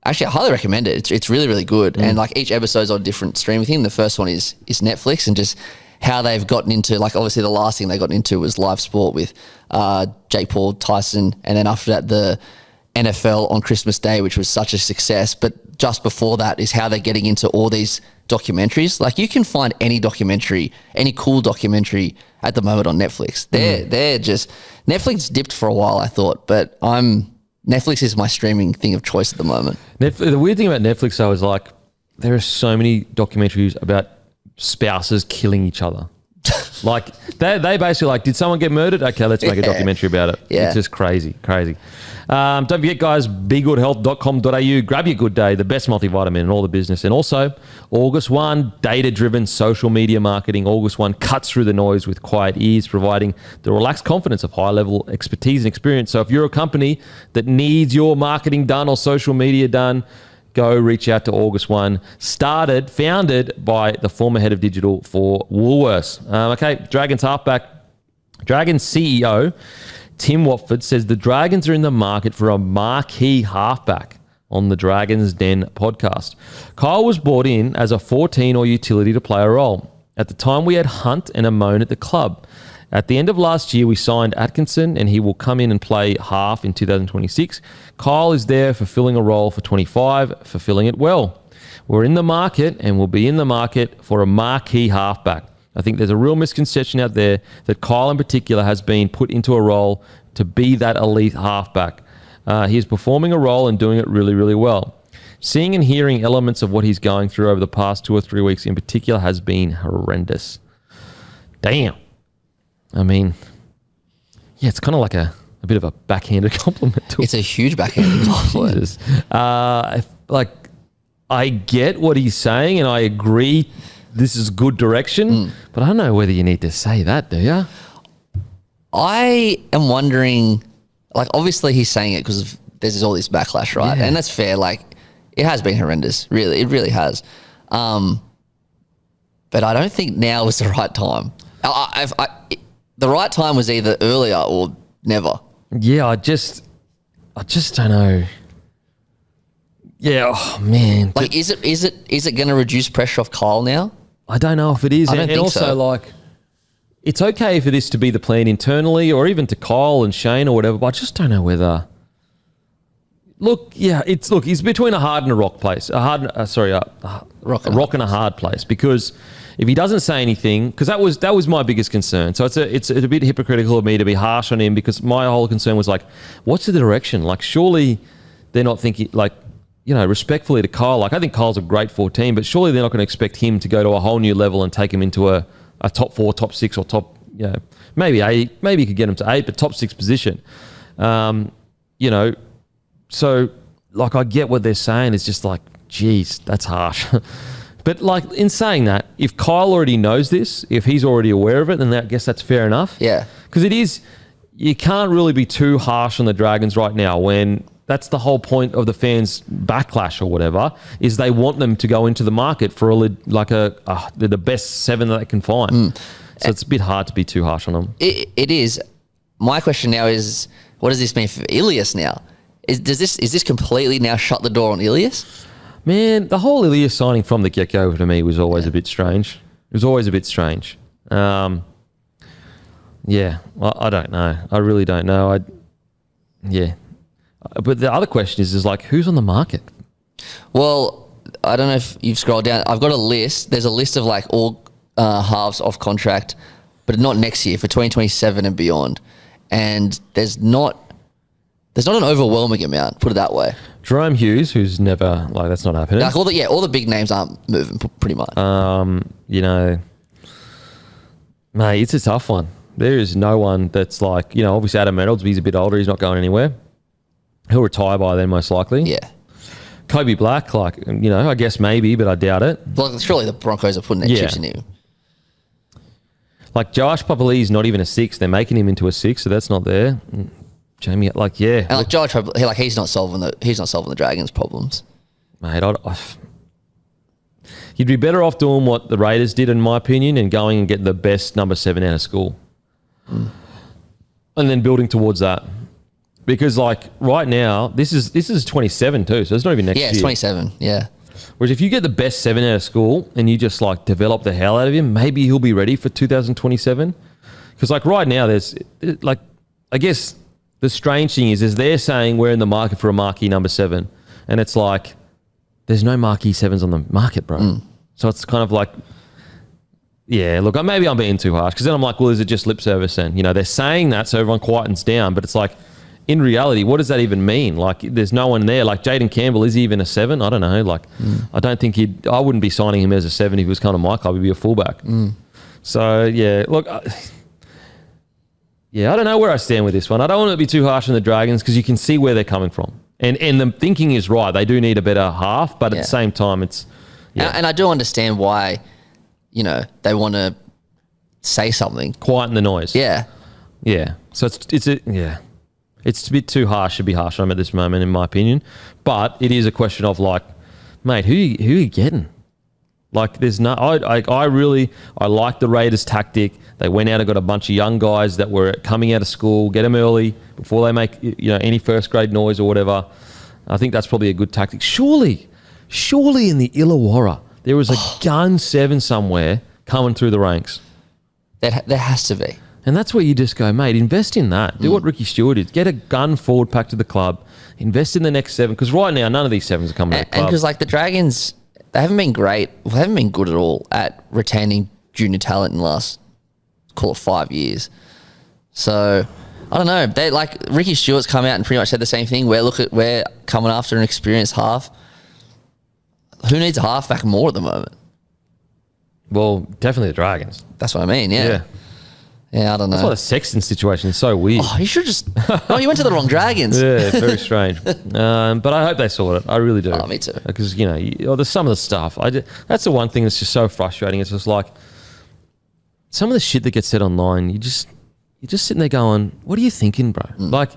actually I highly recommend it. It's really, really good. And like each episode's on a different streaming thing. The first one is Netflix, and just how they've gotten into, like obviously the last thing they got into was live sport with Jake Paul, Tyson, and then after that the NFL on Christmas Day, which was such a success. But just before that is how they're getting into all these documentaries. Like you can find any documentary, any cool documentary at the moment on Netflix. They're just, Netflix dipped for a while, I thought, but Netflix is my streaming thing of choice at the moment. The weird thing about Netflix though is like there are so many documentaries about spouses killing each other. Like they basically like, did someone get murdered? Okay, let's make a documentary about it. Yeah. It's just crazy. Don't forget, guys, begoodhealth.com.au. Grab your Good Day, the best multivitamin in all the business. And also, August 1, data-driven social media marketing. August 1 cuts through the noise with quiet ears, providing the relaxed confidence of high-level expertise and experience. So if you're a company that needs your marketing done or social media done, go reach out to August 1. Founded by the former head of digital for Woolworths. Dragons CEO Tim Watford says the Dragons are in the market for a marquee halfback on the Dragons Den podcast. Kyle was brought in as a 14 or utility to play a role. At the time, we had Hunt and Amon at the club. At the end of last year, we signed Atkinson, and he will come in and play half in 2026. Kyle is there fulfilling a role for 25, fulfilling it well. We're in the market and will be in the market for a marquee halfback. I think there's a real misconception out there that Kyle in particular has been put into a role to be that elite halfback. He is performing a role and doing it really, really well. Seeing and hearing elements of what he's going through over the past 2 or 3 weeks in particular has been horrendous. Damn. I mean, yeah, it's kind of like a bit of a backhanded compliment to him. It's a huge backhanded compliment. Jesus. I get what he's saying, and I agree this is good direction, but I don't know whether you need to say that, do you? I am wondering, like, obviously he's saying it because there's all this backlash, right? Yeah. And that's fair. Like, it has been horrendous. Really, it really has. But I don't think now is the right time. The right time was either earlier or never. Yeah, I just don't know. Yeah, oh man. Like, is it going to reduce pressure off Kyle now? I don't know if it is. I don't think also, so. like, it's okay for this to be the plan internally or even to Kyle and Shane or whatever, but I just don't know whether... Look, he's between a hard and a rock place. Rock and a hard place, because if he doesn't say anything, because that was my biggest concern. So it's a bit hypocritical of me to be harsh on him, because my whole concern was like, what's the direction? Like, surely they're not thinking, like, you know, respectfully to Kyle, like, I think Kyle's a great 14, but surely they're not going to expect him to go to a whole new level and take him into a top 4, top 6, or top, you know, maybe 8. Maybe you could get him to 8, but top 6 position. You know, so, like, I get what they're saying. It's just like, geez, that's harsh. But, like, in saying that, if Kyle already knows this, if he's already aware of it, then I guess that's fair enough. Yeah. Because it is, you can't really be too harsh on the Dragons right now when that's the whole point of the fans' backlash or whatever, is they want them to go into the market for the best 7 that they can find. So it's a bit hard to be too harsh on them. It is. My question now is, what does this mean for Ilias now? Is this completely now shut the door on Ilias? Man, the whole Ilias signing from the get-go to me was always a bit strange. It was always a bit strange. I don't know. I really don't know. But the other question is like, who's on the market? Well, I don't know if you've scrolled down. I've got a list. There's a list of like all halves off contract, but not next year, for 2027 and beyond. And there's not an overwhelming amount, put it that way. Jerome Hughes, who's never, like, that's not happening. Like, all the big names aren't moving, pretty much. You know, mate, it's a tough one. There is no one that's like, you know, obviously Adam Reynolds, he's a bit older, he's not going anywhere. He'll retire by then, most likely. Yeah. Kobe Black, like, you know, I guess maybe, but I doubt it. Well, surely the Broncos are putting their chips in him. Like, Josh Papali's not even a 6. They're making him into a 6, so that's not there. Jamie, like, yeah. And like Josh, he's not solving the Dragons' problems. Mate, you'd be better off doing what the Raiders did, in my opinion, and going and getting the best number 7 out of school. And then building towards that. Because, like, right now, this is 27 too, so it's not even next year. Yeah, it's 27, yeah. Whereas if you get the best 7 out of school and you just, like, develop the hell out of him, maybe he'll be ready for 2027. Because, like, right now, there's, like, I guess the strange thing is they're saying we're in the market for a marquee number 7. And it's like, there's no marquee 7s on the market, bro. So it's kind of like, yeah, look, maybe I'm being too harsh. Because then I'm like, well, is it just lip service then? You know, they're saying that so everyone quietens down, but it's like, in reality, what does that even mean? Like, there's no one there. Like, Jaden Campbell, is he even a 7? I don't know. Like, I don't think I wouldn't be signing him as a 7 if he was kind of my club. He'd be a fullback. So, yeah, look, I don't know where I stand with this one. I don't want to be too harsh on the Dragons because you can see where they're coming from. And the thinking is right. They do need a better half, but at the same time, it's... Yeah. And I do understand why, you know, they want to say something. Quieten the noise. Yeah. Yeah. So it's a bit too harsh to be harsh on them at this moment, in my opinion. But it is a question of, like, mate, who are you getting? Like, there's no... I like the Raiders' tactic. They went out and got a bunch of young guys that were coming out of school, get them early before they make, you know, any first grade noise or whatever. I think that's probably a good tactic. Surely in the Illawarra, there was a gun 7 somewhere coming through the ranks. There has to be. And that's where you just go, mate, invest in that. Do what Ricky Stewart did. Get a gun forward pack to the club. Invest in the next 7. Because right now, none of these 7s are coming to the club. And because, like, the Dragons, they haven't been great. Well, they haven't been good at all at retaining junior talent in the last, call it 5 years. So, I don't know. They like Ricky Stewart's come out and pretty much said the same thing. We're coming after an experienced half. Who needs a halfback more at the moment? Well, definitely the Dragons. That's what I mean, yeah. Yeah, I don't know. That's why the Sexton situation is so weird. Oh, you should just... Oh, you went to the wrong Dragons. Yeah, very strange. But I hope they sort it. I really do. Oh, me too. Because, there's some of the stuff. That's the one thing that's just so frustrating. It's just like some of the shit that gets said online, you're just sitting there going, what are you thinking, bro? Like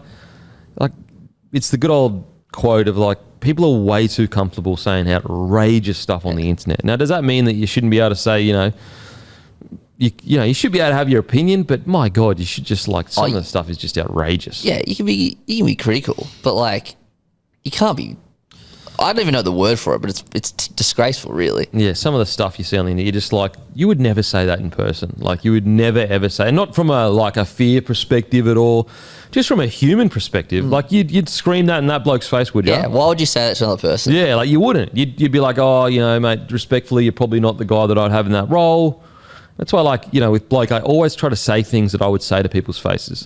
it's the good old quote of like, people are way too comfortable saying outrageous stuff on the internet. Now, does that mean that you shouldn't be able to say, you should be able to have your opinion, but my God, you should just like some of the stuff is just outrageous. Yeah, you can be critical, but like you can't be. I don't even know the word for it, but it's disgraceful, really. Yeah, some of the stuff you see on the internet, you're just like, you would never say that in person. Like you would never ever say, not from a fear perspective at all, just from a human perspective. Like you'd scream that in that bloke's face, would you? Yeah. Why would you say that to another person? Yeah, like you wouldn't. You'd be like, oh, mate, respectfully, you're probably not the guy that I'd have in that role. That's why, with Bloke, I always try to say things that I would say to people's faces.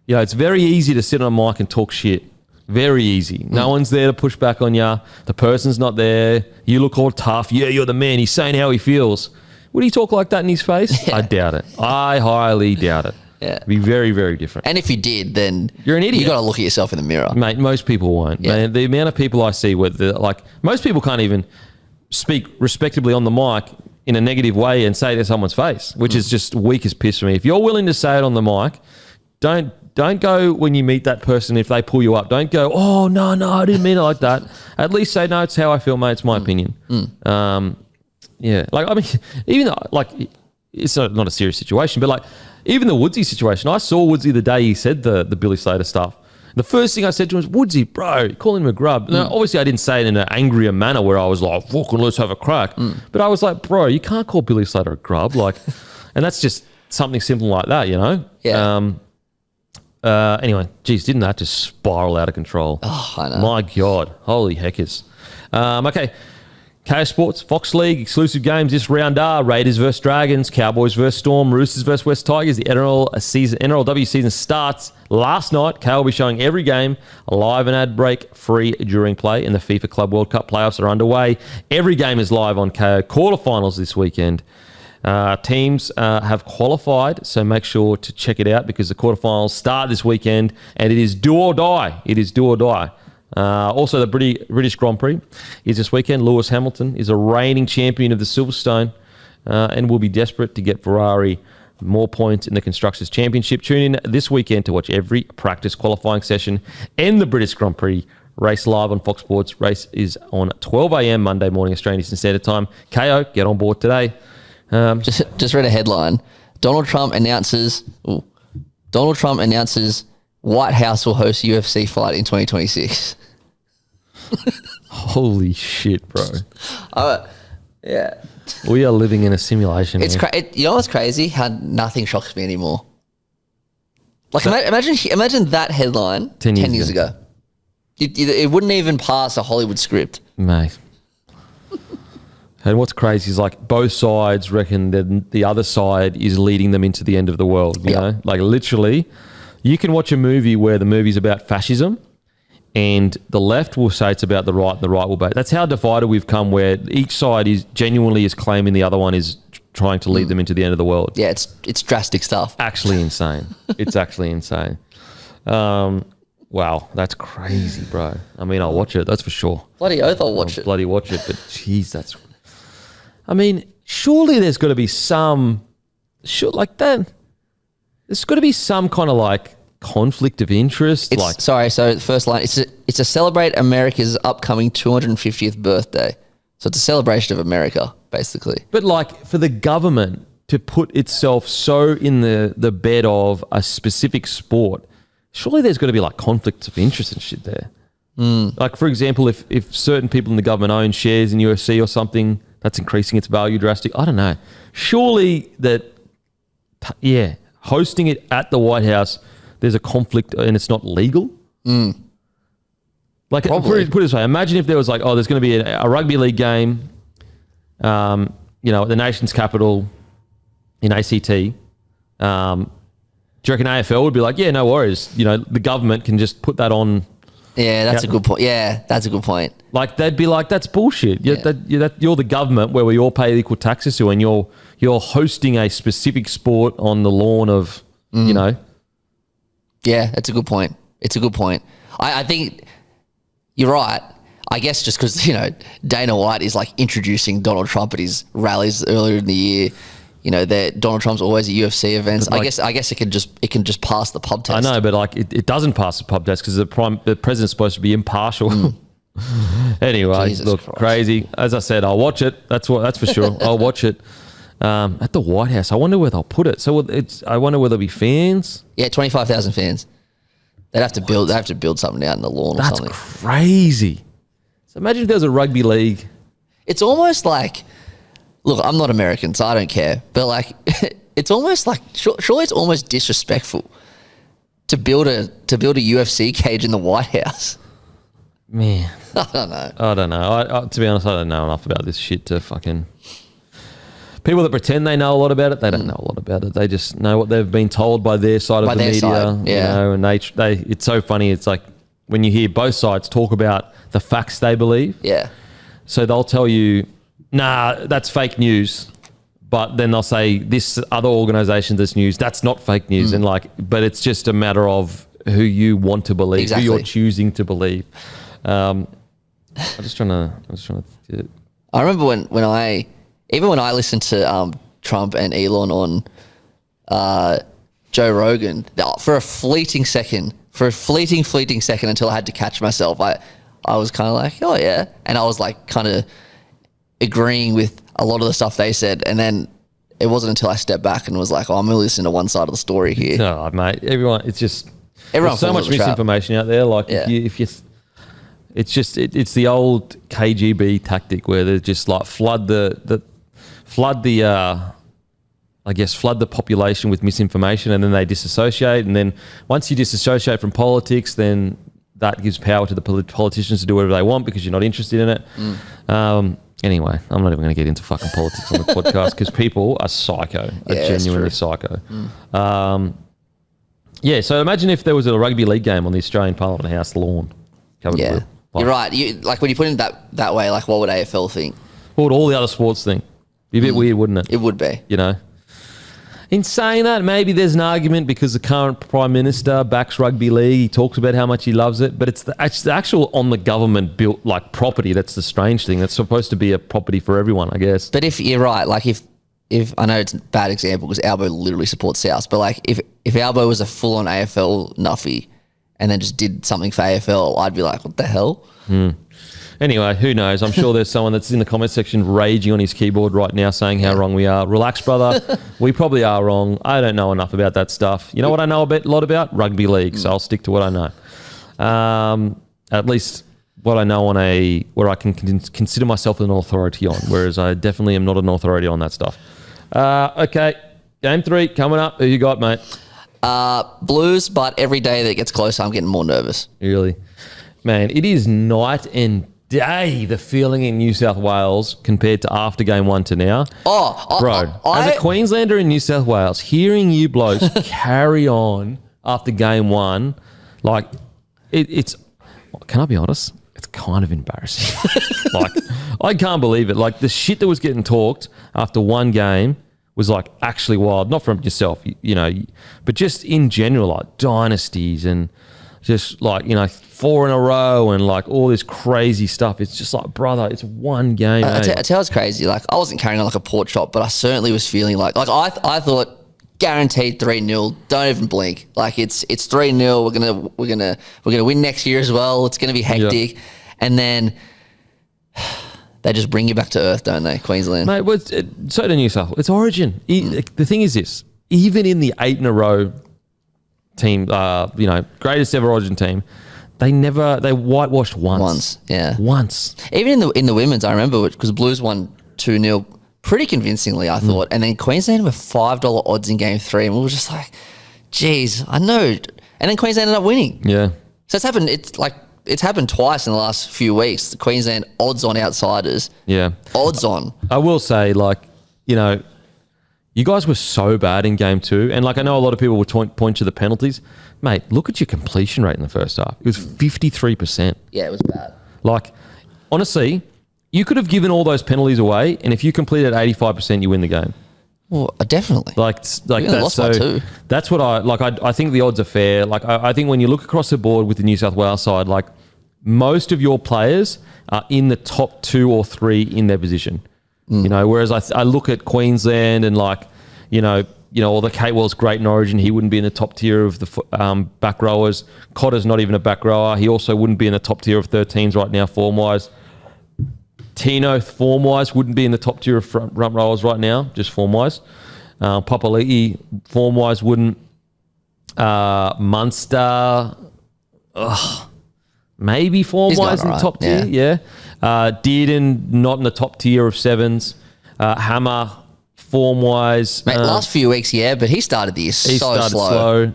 It's very easy to sit on a mic and talk shit. Very easy. No one's there to push back on you. The person's not there. You look all tough. Yeah, you're the man. He's saying how he feels. Would he talk like that in his face? Yeah. I doubt it. I highly doubt it. Yeah. It'd be very, very different. And if you did, then you're an idiot. You got to look at yourself in the mirror. Mate, most people won't. Yeah. Man, the amount of people I see where most people can't even speak respectably on the mic in a negative way and say it to someone's face, which is just weak as piss for me. If you're willing to say it on the mic, don't go when you meet that person, if they pull you up, don't go, oh, no, I didn't mean it like that. At least say, no, it's how I feel, mate. It's my opinion. Yeah. Even though, it's not a serious situation, but even the Woodsy situation, I saw Woodsy the day he said the Billy Slater stuff. The first thing I said to him was, Woodsy, bro, calling him a grub. Now, obviously, I didn't say it in an angrier manner where I was like, fucking let's have a crack. But I was like, bro, you can't call Billy Slater a grub. And that's just something simple like that, Yeah. Anyway, geez, didn't that just spiral out of control? Oh, I know. My God. Holy heckers. Okay. KO Sports, Fox League, exclusive games this round are Raiders versus Dragons, Cowboys versus Storm, Roosters versus West Tigers. The NRLW season starts last night. KO will be showing every game live and ad break free during play, and the FIFA Club World Cup playoffs are underway. Every game is live on KO. Quarterfinals this weekend. Teams have qualified, so make sure to check it out because the quarterfinals start this weekend, and it is do or die. It is do or die. Also, the British Grand Prix is this weekend. Lewis Hamilton is a reigning champion of the Silverstone and will be desperate to get Ferrari more points in the Constructors' Championship. Tune in this weekend to watch every practice qualifying session and the British Grand Prix race live on Fox Sports. Race is on 12 a.m. Monday morning Australian Eastern Standard Time. KO, get on board today. Just read a headline. Donald Trump announces White House will host UFC fight in 2026. Holy shit, bro. Yeah. We are living in a simulation. It's you know what's crazy? How nothing shocks me anymore. Imagine that headline 10 years ago. It wouldn't even pass a Hollywood script. Mate. And what's crazy is both sides reckon that the other side is leading them into the end of the world. You know, literally, you can watch a movie where the movie's about fascism, and the left will say it's about the right, and the right will be. That's how divided we've come. Where each side is genuinely claiming the other one is trying to lead them into the end of the world. Yeah, it's drastic stuff. Actually insane. It's actually insane. Wow, that's crazy, bro. I mean, I'll watch it. That's for sure. Bloody oath, I'll watch it. Bloody watch it. But jeez, that's. I mean, surely there's got to be some, that. There's got to be some kind of conflict of interest. So the first line, it's to celebrate America's upcoming 250th birthday. So it's a celebration of America, basically. But for the government to put itself so in the bed of a specific sport, surely there's got to be conflicts of interest and shit there. For example, if certain people in the government own shares in UFC or something, that's increasing its value drastically. I don't know. Surely that, hosting it at the White House, there's a conflict and it's not legal? Like, put it this way. Imagine if there was like, there's going to be a rugby league game, at the nation's capital in ACT. Do you reckon AFL would be like, yeah, no worries. The government can just put that on. Yeah, that's a good point. Yeah, that's a good point. Like, they'd be like, that's bullshit. You're the government where we all pay equal taxes to, and you're hosting a specific sport on the lawn of, Yeah, that's a good point. It's a good point. I think you're right. I guess just because, Dana White is like introducing Donald Trump at his rallies earlier in the year. Donald Trump's always at UFC events. I guess it can just pass the pub test. I know, but like it doesn't pass the pub test because the president's supposed to be impartial. Anyway, Jesus look, Christ. crazy. As I said, I'll watch it. That's for sure. I'll watch it at the White House. I wonder where they'll put it. So I wonder whether there'll be fans. Yeah, 25,000 fans. They'd have to build. They have to build something out in the lawn or something. That's crazy. So imagine if there was a rugby league. It's almost like, look, I'm not American, so I don't care. But like, it's almost like, surely it's almost disrespectful to build a UFC cage in the White House. Man, I don't know. I don't know. To be honest, I don't know enough about this shit to fucking. People that pretend they know a lot about it, they don't know a lot about it. They just know what they've been told by their side of the media. Side, yeah. And they it's so funny. It's like when you hear both sides talk about the facts they believe. Yeah. So they'll tell you, nah, that's fake news. But then they'll say this other organisation, this news, that's not fake news. And but it's just a matter of who you want to believe, exactly. who you're choosing to believe. I was trying to. I remember when I listened to Trump and Elon on Joe Rogan for a fleeting second until I had to catch myself. I was kind of like, oh yeah, and I was like kind of agreeing with a lot of the stuff they said, and then it wasn't until I stepped back and was like, oh, I'm only listening to one side of the story here. No, mate, everyone there's so falls much in the trap. misinformation out there. Like it's the old KGB tactic where they just like flood the population with misinformation, and then they disassociate. And then once you disassociate from politics, then that gives power to the politicians to do whatever they want because you're not interested in it. Anyway, I'm not even going to get into fucking politics on the podcast because people are psycho, genuinely psycho. So imagine if there was a rugby league game on the Australian Parliament House lawn. Yeah, you're right. Like when you put it that way, like what would AFL think? What would all the other sports think? Be a bit weird, wouldn't it? It would be. In saying that, maybe there's an argument because the current Prime Minister backs rugby league. He talks about how much he loves it, but it's the actual on the government built like property that's the strange thing. That's supposed to be a property for everyone, I guess. But if you're right, like if I know it's a bad example because Albo literally supports South, but like if Albo was a full-on AFL nuffy and then just did something for AFL, I'd be like, what the hell? Anyway, who knows? I'm sure there's someone that's in the comment section raging on his keyboard right now saying how wrong we are. Relax, brother. We probably are wrong. I don't know enough about that stuff. You know what I know a lot about? Rugby league. So I'll stick to what I know. At least what I know where I can consider myself an authority on, whereas I definitely am not an authority on that stuff. Okay, game 3 coming up. Who you got, mate? Blues, but every day that gets closer, I'm getting more nervous. Really? Man, it is night and day, the feeling in New South Wales compared to after game 1 to now. As a Queenslander in New South Wales, hearing you blokes carry on after game 1, like it's can I be honest? It's kind of embarrassing. Like, I can't believe it. Like, the shit that was getting talked after one game was like actually wild. Not from yourself, but just in general, like dynasties and just like, 4 in a row and like all this crazy stuff. It's just like, brother, it's one game. I tell you what's crazy. Like, I wasn't carrying on like a pork chop, but I certainly was feeling like I thought guaranteed 3-0. Don't even blink. Like it's 3-0. We're gonna win next year as well. It's gonna be hectic, and then they just bring you back to earth, don't they, Queensland? Mate, so do New South Wales. It's Origin. The thing is this: even in the 8 in a row team, greatest ever Origin team, they whitewashed once. Once. Once. Even in the women's, I remember because Blues won 2-0 pretty convincingly, I thought. And then Queensland were $5 odds in game 3, and we were just like, geez, I know. And then Queensland ended up winning. Yeah. So it's happened twice in the last few weeks. The Queensland odds on outsiders. Yeah. Odds on. I will say, like, you know, you guys were so bad in game 2. And, like, I know a lot of people will point to the penalties. Mate, look at your completion rate in the first half. It was 53%. Yeah, it was bad. Like, honestly, you could have given all those penalties away, and if you completed 85%, you win the game. Well, definitely. Like that's lost by 2. That's what I think the odds are fair. Like, I think when you look across the board with the New South Wales side, like, most of your players are in the top 2 or 3 in their position. You know, whereas I look at Queensland and, like, you know, all the Kate Wells great in Origin, he wouldn't be in the top tier of the back rowers. Cotter's not even a back rower. He also wouldn't be in the top tier of 13s right now, form-wise. Tino, form-wise, wouldn't be in the top tier of front rowers right now, just form-wise. Papali'i, form-wise, wouldn't. Munster, maybe form-wise in the top tier, yeah. Dearden, not in the top tier of 7s. Hammer, form-wise. Mate, last few weeks, yeah, but he started the year so slow.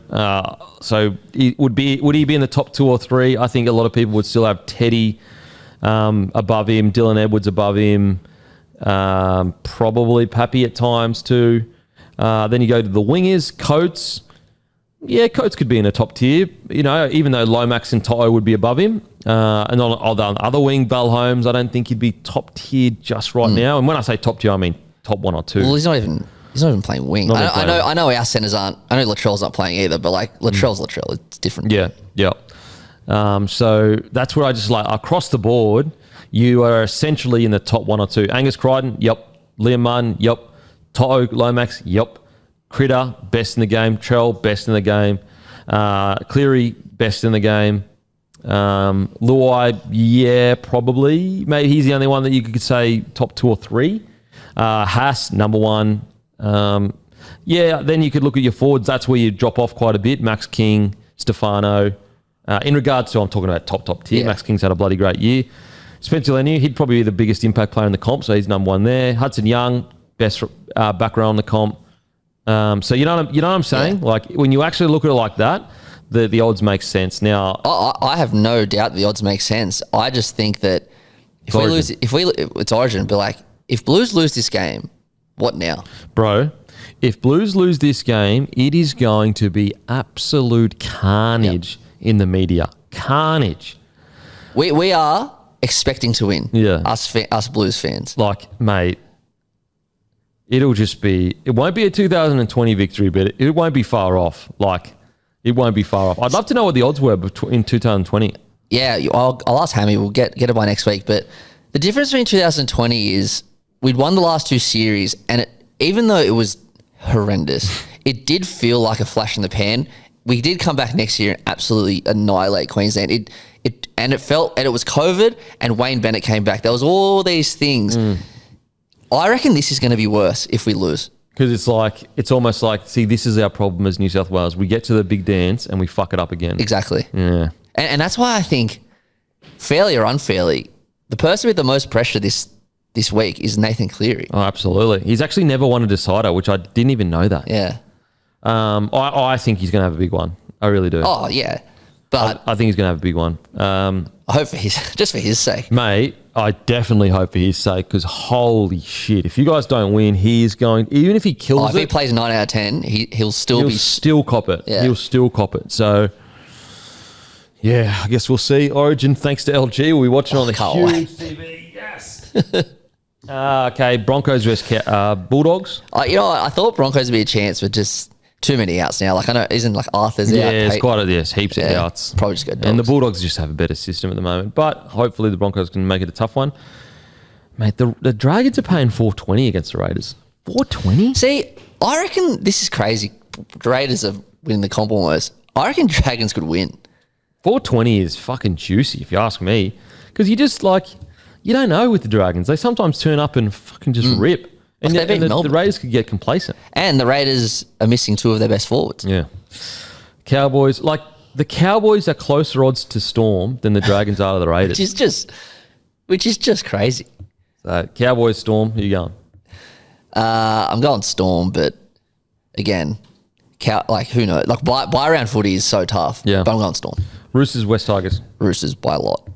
So would he be in the top 2 or 3? I think a lot of people would still have Teddy above him, Dylan Edwards above him, probably Pappy at times too. Then you go to the wingers, Coates. Yeah, Coates could be in a top tier, you know, even though Lomax and Toto would be above him. And on the other wing, Val Holmes, I don't think he'd be top tier just right now. And when I say top tier, I mean top 1 or 2. Well, he's not even playing wing. I know our centers aren't. I know Latrell's not playing either, but, like, Latrell's Latrell. It's different. Yeah. So that's where I just, like, across the board, you are essentially in the top 1 or 2. Angus Crichton, yep. Liam Martin, yep. Toto, Lomax, yep. Critter, best in the game. Trell, best in the game. Cleary, best in the game. Luai, yeah, probably. Maybe he's the only one that you could say top 2 or 3. Haas, number 1. Yeah, then you could look at your forwards. That's where you drop off quite a bit. Max King, Stefano. In regards to, I'm talking about top tier. Yeah. Max King's had a bloody great year. Spencer Leniu, he'd probably be the biggest impact player in the comp, so he's number 1 there. Hudson Young, best back row in the comp. So you know what I'm saying? Yeah. Like, when you actually look at it like that, the odds make sense. Now, I have no doubt the odds make sense. I just think that if it's Origin, but, like, if Blues lose this game, what now? Bro, if Blues lose this game, it is going to be absolute carnage in the media. Carnage. We are expecting to win. Yeah. Us Blues fans. Like, mate, it won't be a 2020 victory, but it won't be far off. Like, it won't be far off. I'd love to know what the odds were in 2020. Yeah, I'll ask Hammy. We'll get it by next week. But the difference between 2020 is we'd won the last 2 series, and even though it was horrendous, it did feel like a flash in the pan. We did come back next year and absolutely annihilate Queensland. It was COVID, and Wayne Bennett came back. There was all these things. I reckon this is going to be worse if we lose. Because it's almost like, see, this is our problem as New South Wales. We get to the big dance and we fuck it up again. Exactly. Yeah. And that's why I think, fairly or unfairly, the person with the most pressure this week is Nathan Cleary. Oh, absolutely. He's actually never won a decider, which I didn't even know that. Yeah. I think he's going to have a big one. I really do. Oh, yeah. But I think he's going to have a big one. I hope for his sake. Mate, I definitely hope for his sake, because holy shit, if you guys don't win, he's going, even if he kills if he plays 9 out of 10, he'll still cop it. Yeah. He'll still cop it. So, yeah, I guess we'll see. Origin, thanks to LG. We'll be watching on the huge TV. Yes. Okay, Broncos versus Bulldogs. I thought Broncos would be a chance, but just too many outs now. Like, I know, isn't like Arthur's out? Yeah, it's heaps of outs. Probably just go Dogs. And the Bulldogs just have a better system at the moment. But hopefully the Broncos can make it a tough one. Mate, the Dragons are paying $4.20 against the Raiders. $4.20? See, I reckon this is crazy. The Raiders are winning the comp almost. I reckon Dragons could win. $4.20 is fucking juicy, if you ask me. Because you just, like, you don't know with the Dragons. They sometimes turn up and fucking just rip. And, the Raiders could get complacent. And the Raiders are missing 2 of their best forwards. Yeah. Cowboys, like, the Cowboys are closer odds to Storm than the Dragons are to the Raiders. Which is just crazy. So, Cowboys, Storm, who you going? I'm going Storm, but again, who knows? Like buy round footy is so tough. Yeah. But I'm going Storm. Roosters, West Tigers. Roosters by a lot.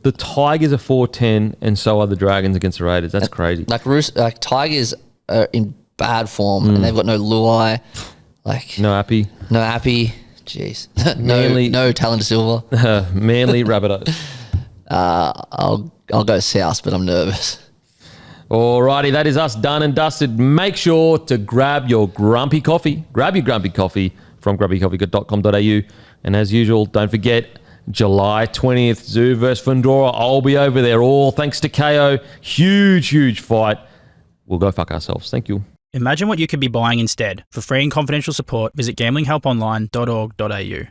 The Tigers are 4-10, and so are the Dragons against the Raiders. That's crazy. Like Tigers are in bad form, and they've got no Luai. Like No Appy. no Appy. Jeez. Manly- no Talon de Silva. Manly, Rabbitohs. I'll go South, but I'm nervous. Alrighty, that is us done and dusted. Make sure to grab your grumpy coffee. Grab your grumpy coffee from grumpycoffee.com.au. And as usual, don't forget, July 20th, Zoo versus Fundora. I'll be over there, all thanks to KO. Huge fight. We'll go fuck ourselves. Thank you. Imagine what you could be buying instead. For free and confidential support, visit gamblinghelponline.org.au.